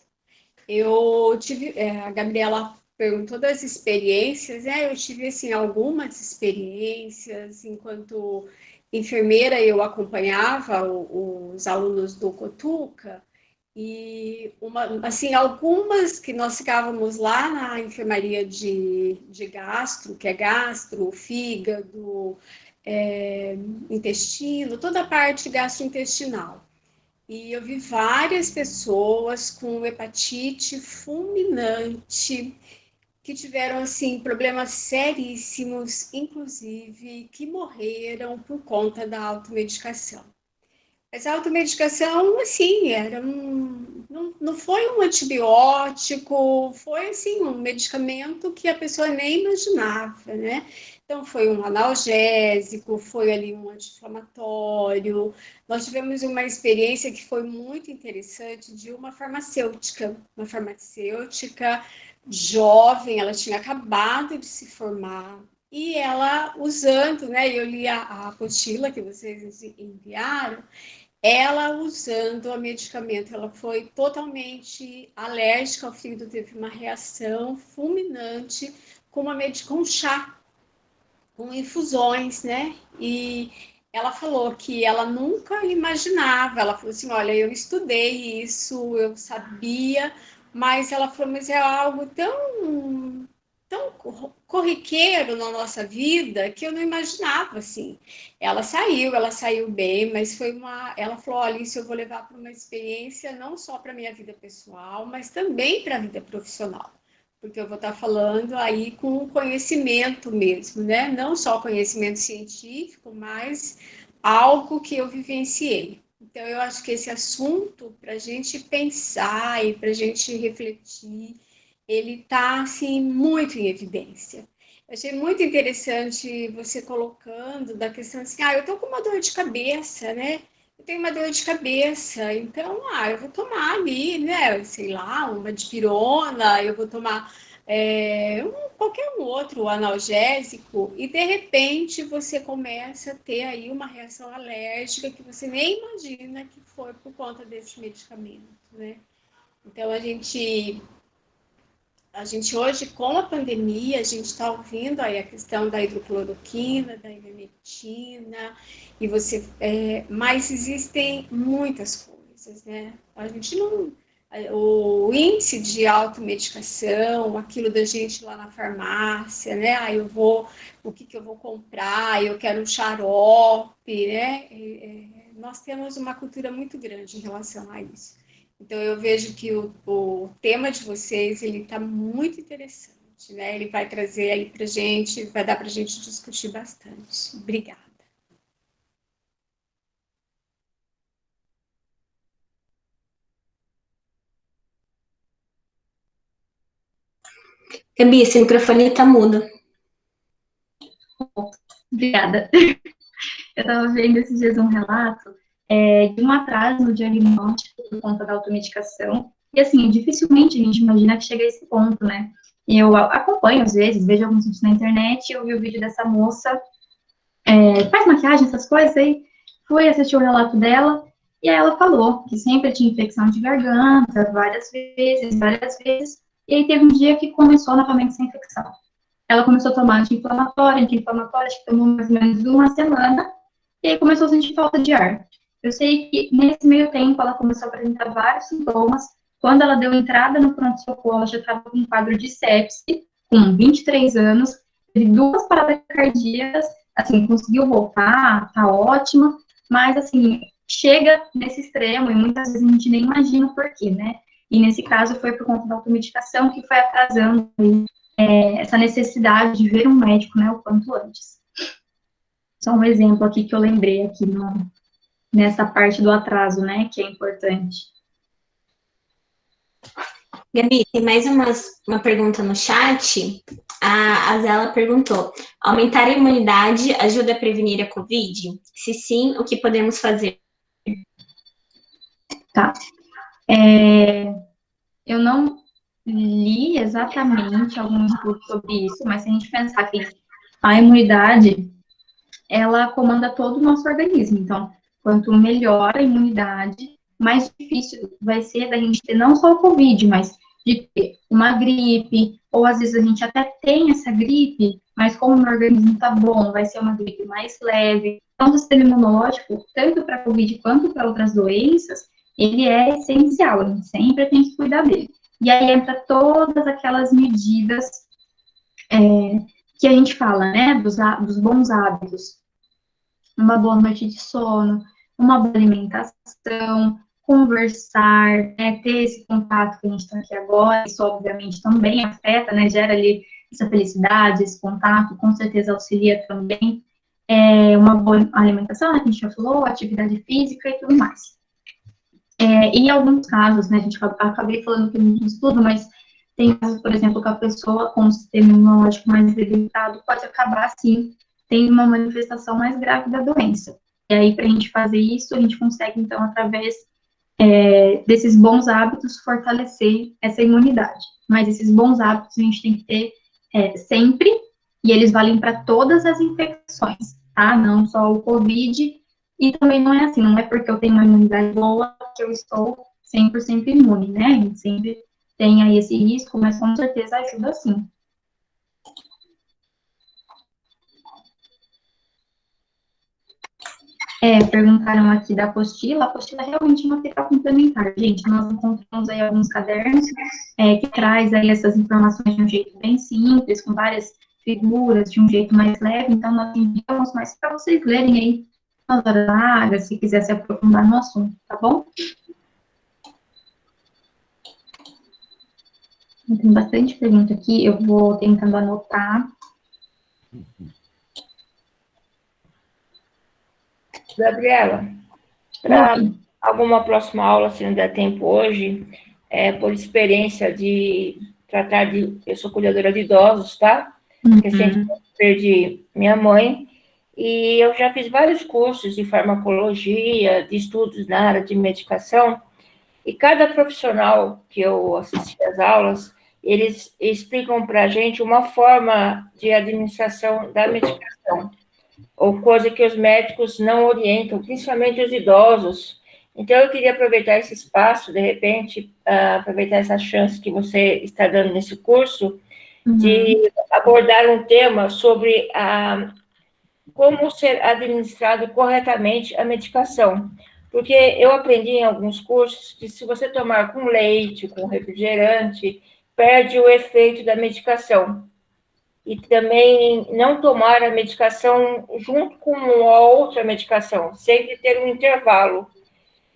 A Gabriela perguntou das experiências, eu tive, assim, algumas experiências, enquanto enfermeira eu acompanhava os alunos do Cotuca, e algumas que nós ficávamos lá na enfermaria de gastro, que é gastro, fígado, intestino, toda a parte gastrointestinal. E eu vi várias pessoas com hepatite fulminante, que tiveram, assim, problemas seríssimos, inclusive, que morreram por conta da automedicação. Mas a automedicação, assim, não foi um antibiótico, foi, assim, um medicamento que a pessoa nem imaginava, né? Então, foi um analgésico, foi ali um anti-inflamatório. Nós tivemos uma experiência que foi muito interessante de uma farmacêutica jovem, ela tinha acabado de se formar, e ela usando, né, eu li a apostila que vocês enviaram, ela usando o medicamento, ela foi totalmente alérgica ao fígado, teve uma reação fulminante com um chá, com infusões, né? E ela falou que ela nunca imaginava, ela falou assim, olha, eu estudei isso, eu sabia, mas ela falou, mas é algo tão corriqueiro na nossa vida que eu não imaginava, assim. Ela saiu bem, mas ela falou, olha, isso eu vou levar para uma experiência não só para minha vida pessoal, mas também para a vida profissional, porque eu vou estar falando aí com conhecimento mesmo, né? Não só conhecimento científico, mas algo que eu vivenciei. Então, eu acho que esse assunto, para a gente pensar e para a gente refletir, ele está, assim, muito em evidência. Eu achei muito interessante você colocando da questão assim, eu estou com uma dor de cabeça, né? Eu tenho uma dor de cabeça, então, eu vou tomar ali, né, sei lá, uma dipirona, eu vou tomar qualquer outro analgésico, e de repente você começa a ter aí uma reação alérgica que você nem imagina que foi por conta desse medicamento, né? Então, a gente hoje, com a pandemia, a gente está ouvindo aí a questão da hidrocloroquina, da ivermectina, mas existem muitas coisas, né? A o índice de automedicação, aquilo da gente ir lá na farmácia, né? Aí eu vou, o que eu vou comprar? Eu quero um xarope, né? Nós temos uma cultura muito grande em relação a isso. Então, eu vejo que o tema de vocês, ele está muito interessante, né? Ele vai trazer aí para gente, vai dar para a gente discutir bastante. Obrigada. Gabi, esse microfone está mudo. Obrigada. Eu estava vendo esses dias um relato de um atraso no diagnóstico por conta da automedicação. E, assim, dificilmente a gente imagina que chega a esse ponto, né? Eu acompanho, às vezes, vejo alguns vídeos na internet, eu vi o vídeo dessa moça, faz maquiagem, essas coisas, aí fui assistir o relato dela, e aí ela falou que sempre tinha infecção de garganta, várias vezes, e aí teve um dia que começou novamente essa infecção. Ela começou a tomar anti-inflamatório, acho que tomou mais ou menos 1 semana, e aí começou a sentir falta de ar. Eu sei que nesse meio tempo ela começou a apresentar vários sintomas. Quando ela deu entrada no pronto-socorro, ela já estava com um quadro de sepse, com 23 anos, teve 2 paradas cardíacas, assim, conseguiu voltar, tá ótima, mas, assim, chega nesse extremo e muitas vezes a gente nem imagina o porquê, né? E nesse caso foi por conta da automedicação que foi atrasando essa necessidade de ver um médico, né, o quanto antes. Só um exemplo aqui que eu lembrei aqui nessa parte do atraso, né, que é importante. Gabi, tem mais uma pergunta no chat. A Zela perguntou: aumentar a imunidade ajuda a prevenir a Covid? Se sim, o que podemos fazer? Tá. Eu não li exatamente algum estudo sobre isso, mas se a gente pensar que a imunidade, ela comanda todo o nosso organismo. Então, quanto melhor a imunidade, mais difícil vai ser da gente ter não só o Covid, mas de ter uma gripe, ou às vezes a gente até tem essa gripe, mas como o meu organismo tá bom, vai ser uma gripe mais leve. Então, o sistema imunológico, tanto para a Covid quanto para outras doenças, ele é essencial, a gente sempre tem que cuidar dele. E aí entra todas aquelas medidas que a gente fala, né, dos bons hábitos. Uma boa noite de sono, uma boa alimentação, conversar, né, ter esse contato que a gente está aqui agora, isso obviamente também afeta, né, gera ali essa felicidade, esse contato, com certeza auxilia também, uma boa alimentação, né, que a gente já falou, atividade física e tudo mais. Em alguns casos, né, a gente acabei falando que não estudo, mas tem casos, por exemplo, que a pessoa com o sistema imunológico mais debilitado pode acabar, sim, tendo uma manifestação mais grave da doença. E aí, para a gente fazer isso, a gente consegue, então, através desses bons hábitos, fortalecer essa imunidade. Mas esses bons hábitos a gente tem que ter sempre, e eles valem para todas as infecções, tá? Não só o Covid, e também não é assim, não é porque eu tenho uma imunidade boa que eu estou 100% imune, né? A gente sempre tem aí esse risco, mas com certeza ajuda sim. Perguntaram aqui da apostila. A apostila é realmente uma material complementar, gente. Nós encontramos aí alguns cadernos que traz aí essas informações de um jeito bem simples, com várias figuras, de um jeito mais leve. Então, nós enviamos mais para vocês lerem aí nas horas vagas, se quiser se aprofundar no assunto, tá bom? Tem bastante pergunta aqui, eu vou tentando anotar. Gabriela, para alguma próxima aula, se não der tempo hoje, por experiência de tratar de... Eu sou cuidadora de idosos, tá? Recentemente perdi minha mãe, e eu já fiz vários cursos de farmacologia, de estudos na área de medicação, e cada profissional que eu assisti às aulas, eles explicam para a gente uma forma de administração da medicação, ou coisa que os médicos não orientam, principalmente os idosos. Então, eu queria aproveitar esse espaço, de repente, aproveitar essa chance que você está dando nesse curso, de abordar um tema sobre como ser administrado corretamente a medicação. Porque eu aprendi em alguns cursos que se você tomar com leite, com refrigerante, perde o efeito da medicação. E também não tomar a medicação junto com a outra medicação, sempre ter um intervalo.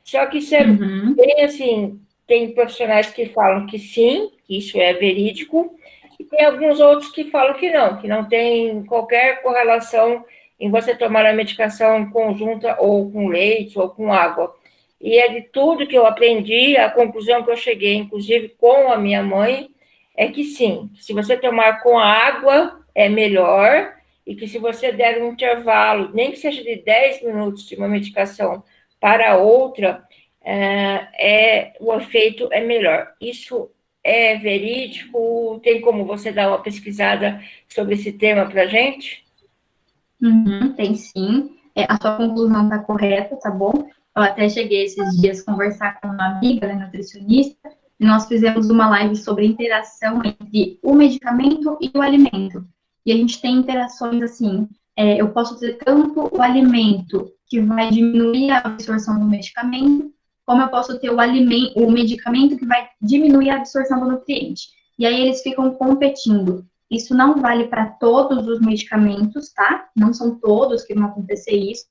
Só que isso é bem assim, tem profissionais que falam que sim, que isso é verídico, e tem alguns outros que falam que não tem qualquer correlação em você tomar a medicação conjunta ou com leite ou com água. E é de tudo que eu aprendi, a conclusão que eu cheguei, inclusive com a minha mãe, é que sim, se você tomar com a água é melhor, e que se você der um intervalo, nem que seja de 10 minutos de uma medicação para outra, o efeito é melhor. Isso é verídico? Tem como você dar uma pesquisada sobre esse tema para a gente? Tem sim. A sua conclusão está correta, tá bom? Eu até cheguei esses dias a conversar com uma amiga, né, nutricionista, e nós fizemos uma live sobre interação entre o medicamento e o alimento. E a gente tem interações assim, eu posso ter tanto o alimento que vai diminuir a absorção do medicamento, como eu posso ter o medicamento que vai diminuir a absorção do nutriente. E aí eles ficam competindo. Isso não vale para todos os medicamentos, tá? Não são todos que vão acontecer isso.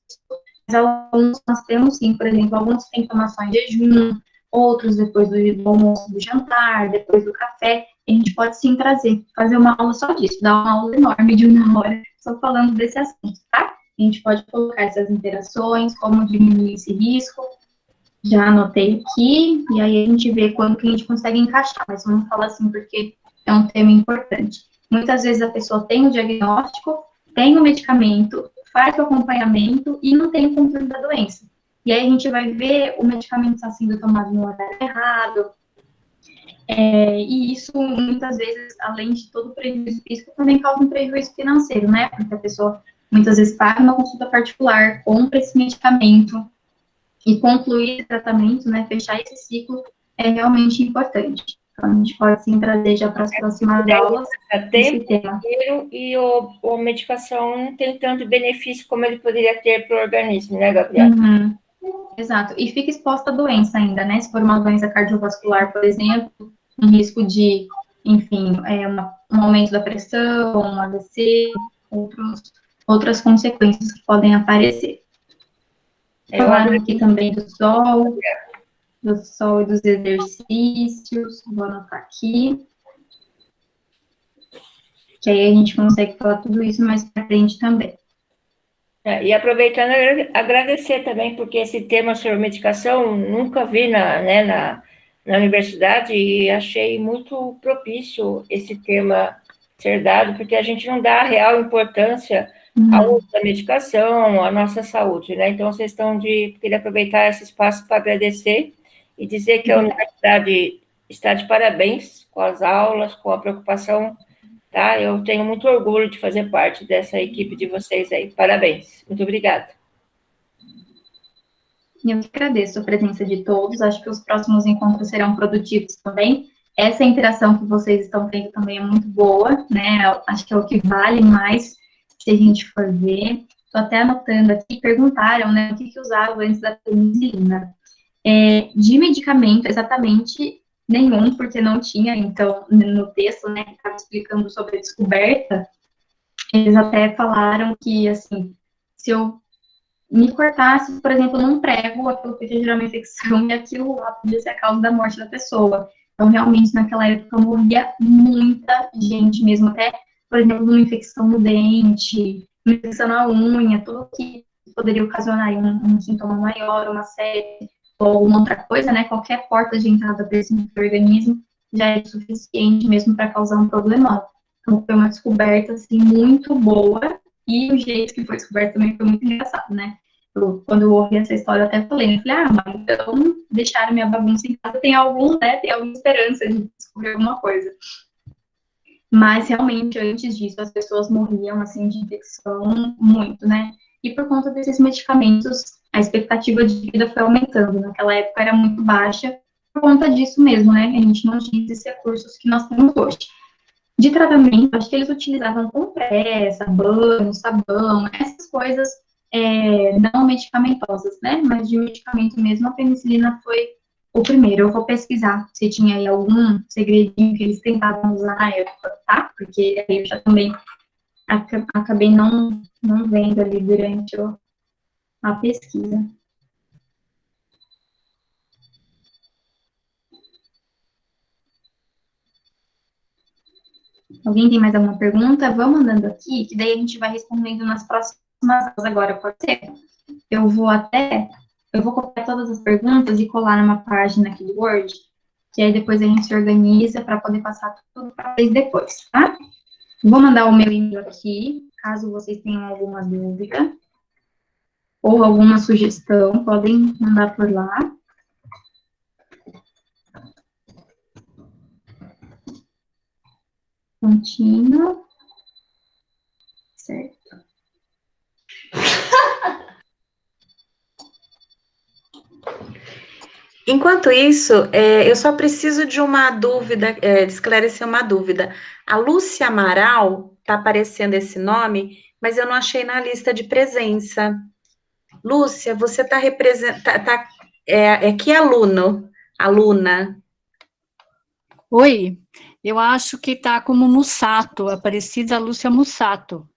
Mas alguns nós temos sim, por exemplo, alguns têm que tomar só em jejum, outros depois do almoço, do jantar, depois do café. A gente pode sim fazer uma aula só disso, dar uma aula enorme de 1 hora, só falando desse assunto, tá? A gente pode colocar essas interações, como diminuir esse risco. Já anotei aqui, e aí a gente vê quando que a gente consegue encaixar, mas vamos falar assim porque é um tema importante. Muitas vezes a pessoa tem o diagnóstico, tem o medicamento, faz o acompanhamento e não tem o controle da doença. E aí a gente vai ver o medicamento está sendo tomado no horário errado. E isso, muitas vezes, além de todo o prejuízo físico, também causa um prejuízo financeiro, né? Porque a pessoa, muitas vezes, paga uma consulta particular, compra esse medicamento e concluir esse tratamento, né? Fechar esse ciclo é realmente importante. Então, a gente pode, sim, trazer já para as próximas aulas esse tema. E a medicação não tem tanto benefício como ele poderia ter para o organismo, né, Gabriela? Exato. E fica exposta à doença ainda, né? Se for uma doença cardiovascular, por exemplo, um risco de, enfim, um aumento da pressão, um AVC, outras consequências que podem aparecer. Falaram aqui também do sol e dos exercícios, vou anotar aqui. Que aí a gente consegue falar tudo isso mais pra frente também. E aproveitando, agradecer também, porque esse tema sobre medicação nunca vi na universidade e achei muito propício esse tema ser dado, porque a gente não dá a real importância ao uso da medicação, à nossa saúde, né? Então, vocês queria aproveitar esse espaço para agradecer e dizer que a universidade está de parabéns com as aulas, com a preocupação, tá? Eu tenho muito orgulho de fazer parte dessa equipe de vocês aí. Parabéns. Muito obrigada. Eu que agradeço a presença de todos. Acho que os próximos encontros serão produtivos também. Essa interação que vocês estão tendo também é muito boa, né? Acho que é o que vale mais se a gente for ver. Estou até anotando aqui, perguntaram, né, o que usava antes da penicilina. De medicamento, exatamente nenhum, porque não tinha, então, no texto, né, que estava explicando sobre a descoberta, eles até falaram que, assim, se eu me cortasse, por exemplo, num prego, aquilo podia gerar uma infecção e aquilo lá podia ser a causa da morte da pessoa. Então, realmente, naquela época, morria muita gente mesmo, até, por exemplo, uma infecção no dente, uma infecção na unha, tudo que poderia ocasionar um sintoma maior, uma sepse, ou alguma outra coisa, né, qualquer porta de entrada para esse micro-organismo já é suficiente mesmo para causar um problema. Então, foi uma descoberta, assim, muito boa, e o jeito que foi descoberto também foi muito engraçado, né? Quando eu ouvi essa história, eu até falei, mas então deixaram minha bagunça em casa, tem alguma esperança de descobrir alguma coisa. Mas, realmente, antes disso, as pessoas morriam, assim, de infecção muito, né? E por conta desses medicamentos, a expectativa de vida foi aumentando. Naquela época era muito baixa, por conta disso mesmo, né? A gente não tinha esses recursos que nós temos hoje. De tratamento, acho que eles utilizavam compressa, banho, sabão, essas coisas não medicamentosas, né? Mas de medicamento mesmo, a penicilina foi o primeiro. Eu vou pesquisar se tinha aí algum segredinho que eles tentavam usar na época, tá? Porque aí eu já também acabei não vendo ali durante a pesquisa. Alguém tem mais alguma pergunta? Vão mandando aqui, que daí a gente vai respondendo nas próximas aulas agora, pode ser? Eu vou copiar todas as perguntas e colar numa página aqui do Word, que aí depois a gente se organiza para poder passar tudo para vocês depois, tá? Vou mandar o meu e-mail aqui, caso vocês tenham alguma dúvida ou alguma sugestão, podem mandar por lá. Prontinho. Certo. Enquanto isso, eu só preciso de uma dúvida, de esclarecer uma dúvida. A Lúcia Amaral, está aparecendo esse nome, mas eu não achei na lista de presença. Lúcia, você está representando, que aluno? Aluna? Oi, eu acho que está como Mussato, Aparecida Lúcia Mussato.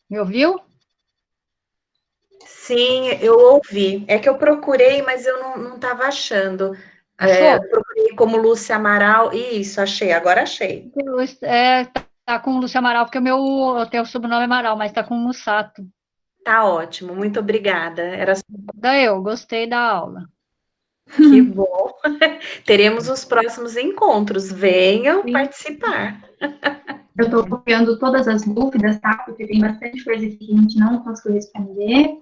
Me ouviu? Sim, eu ouvi. É que eu procurei, mas eu não estava achando. Procurei como Lúcia Amaral. Isso, achei, agora achei. Tá com Lúcia Amaral, porque eu tenho o sobrenome Amaral, mas tá com Mussato. Tá ótimo, muito obrigada. Eu gostei da aula. Que bom. Teremos os próximos encontros. Venham participar. Eu estou copiando todas as dúvidas, tá? Porque tem bastante coisa aqui que a gente não conseguiu responder.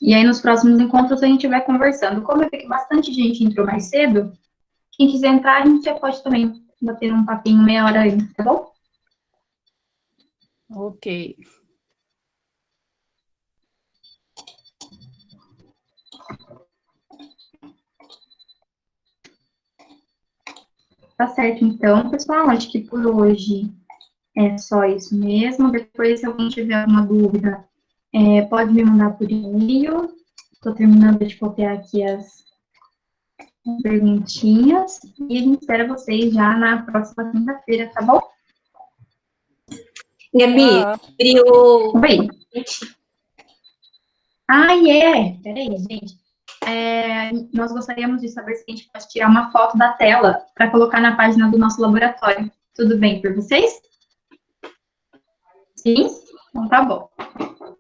E aí, nos próximos encontros, a gente vai conversando. Como eu vi que bastante gente entrou mais cedo, quem quiser entrar, a gente já pode também bater um papinho meia hora aí, tá bom? Ok. Tá certo, então, pessoal. Acho que por hoje é só isso mesmo. Depois, se alguém tiver alguma dúvida, pode me mandar por e-mail. Estou terminando de copiar aqui as perguntinhas. E a gente espera vocês já na próxima quinta-feira, tá bom? Gabi, abriu. Oi. Peraí, gente. Nós gostaríamos de saber se a gente pode tirar uma foto da tela para colocar na página do nosso laboratório. Tudo bem por vocês? Sim? Então tá bom.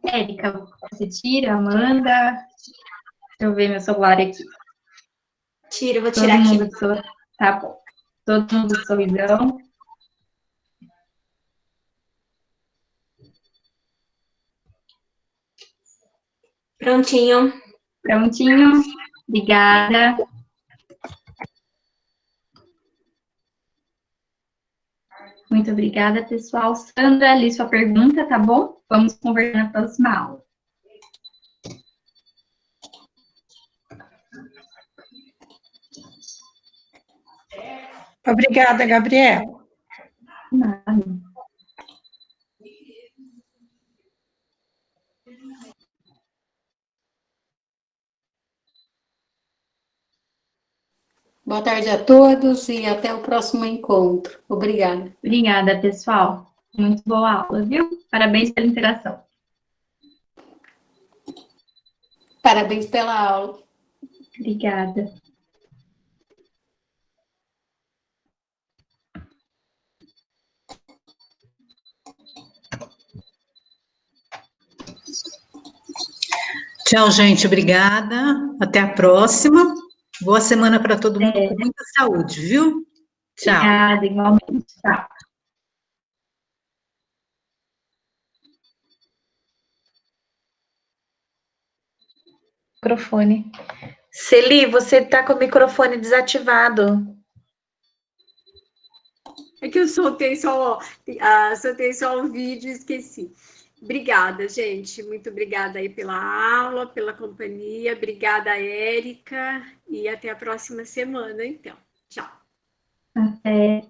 Érica, você tira, Amanda. Deixa eu ver meu celular aqui. Tira, vou tirar aqui. Tá bom. Todo mundo sorridão. Prontinho. Prontinho. Obrigada. Muito obrigada, pessoal. Sandra, li sua pergunta, tá bom? Vamos conversar na próxima aula. Obrigada, Gabriela. Nada. Boa tarde a todos e até o próximo encontro. Obrigada. Obrigada, pessoal. Muito boa aula, viu? Parabéns pela interação. Parabéns pela aula. Obrigada. Tchau, gente. Obrigada. Até a próxima. Boa semana para todo mundo, com muita saúde, viu? Tchau. Obrigada, igualmente. Tchau. Microfone. Celi, você está com o microfone desativado. É que eu soltei só o vídeo e esqueci. Obrigada, gente. Muito obrigada aí pela aula, pela companhia. Obrigada, Érica. E até a próxima semana, então. Tchau. Até.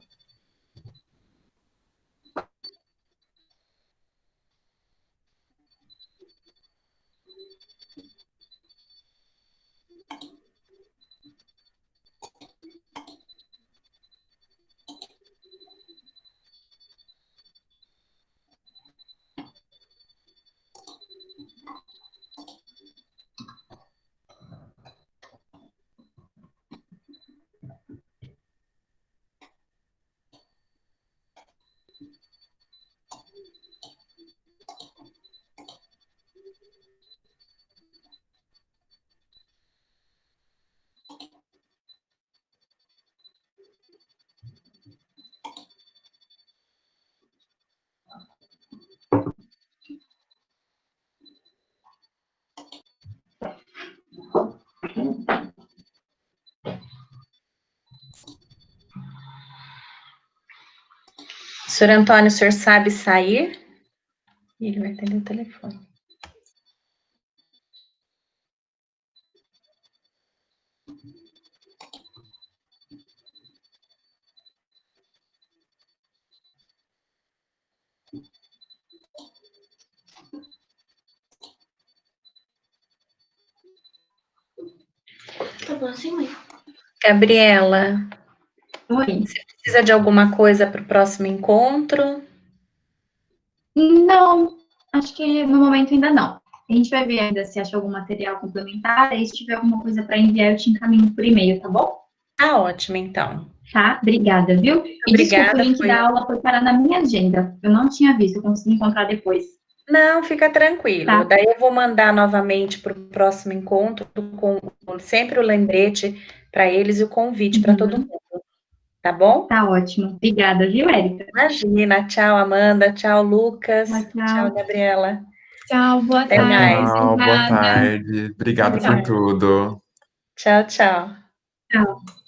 Senhor Antônio, o senhor sabe sair? Ele vai atender o telefone. Tá bom assim, mãe. Gabriela, Oi. você precisa de alguma coisa para o próximo encontro? Não, acho que no momento ainda não. A gente vai ver ainda se acha algum material complementar, e se tiver alguma coisa para enviar, eu te encaminho por e-mail, tá bom? Tá ótimo, então. Tá? Obrigada, viu? E Obrigada, desculpa, o link da aula foi parar na minha agenda. Eu não tinha visto, eu consegui encontrar depois. Não, fica tranquilo. Tá. Daí eu vou mandar novamente para o próximo encontro, com sempre o lembrete para eles e o convite para todo mundo. Tá bom? Tá ótimo. Obrigada, viu, Érica? Imagina. Tchau, Amanda. Tchau, Lucas. Tchau, Gabriela. Tchau, boa Até tarde. mais. Tchau, boa Obrigada. tarde. Obrigado por tudo. Tchau, tchau. Tchau.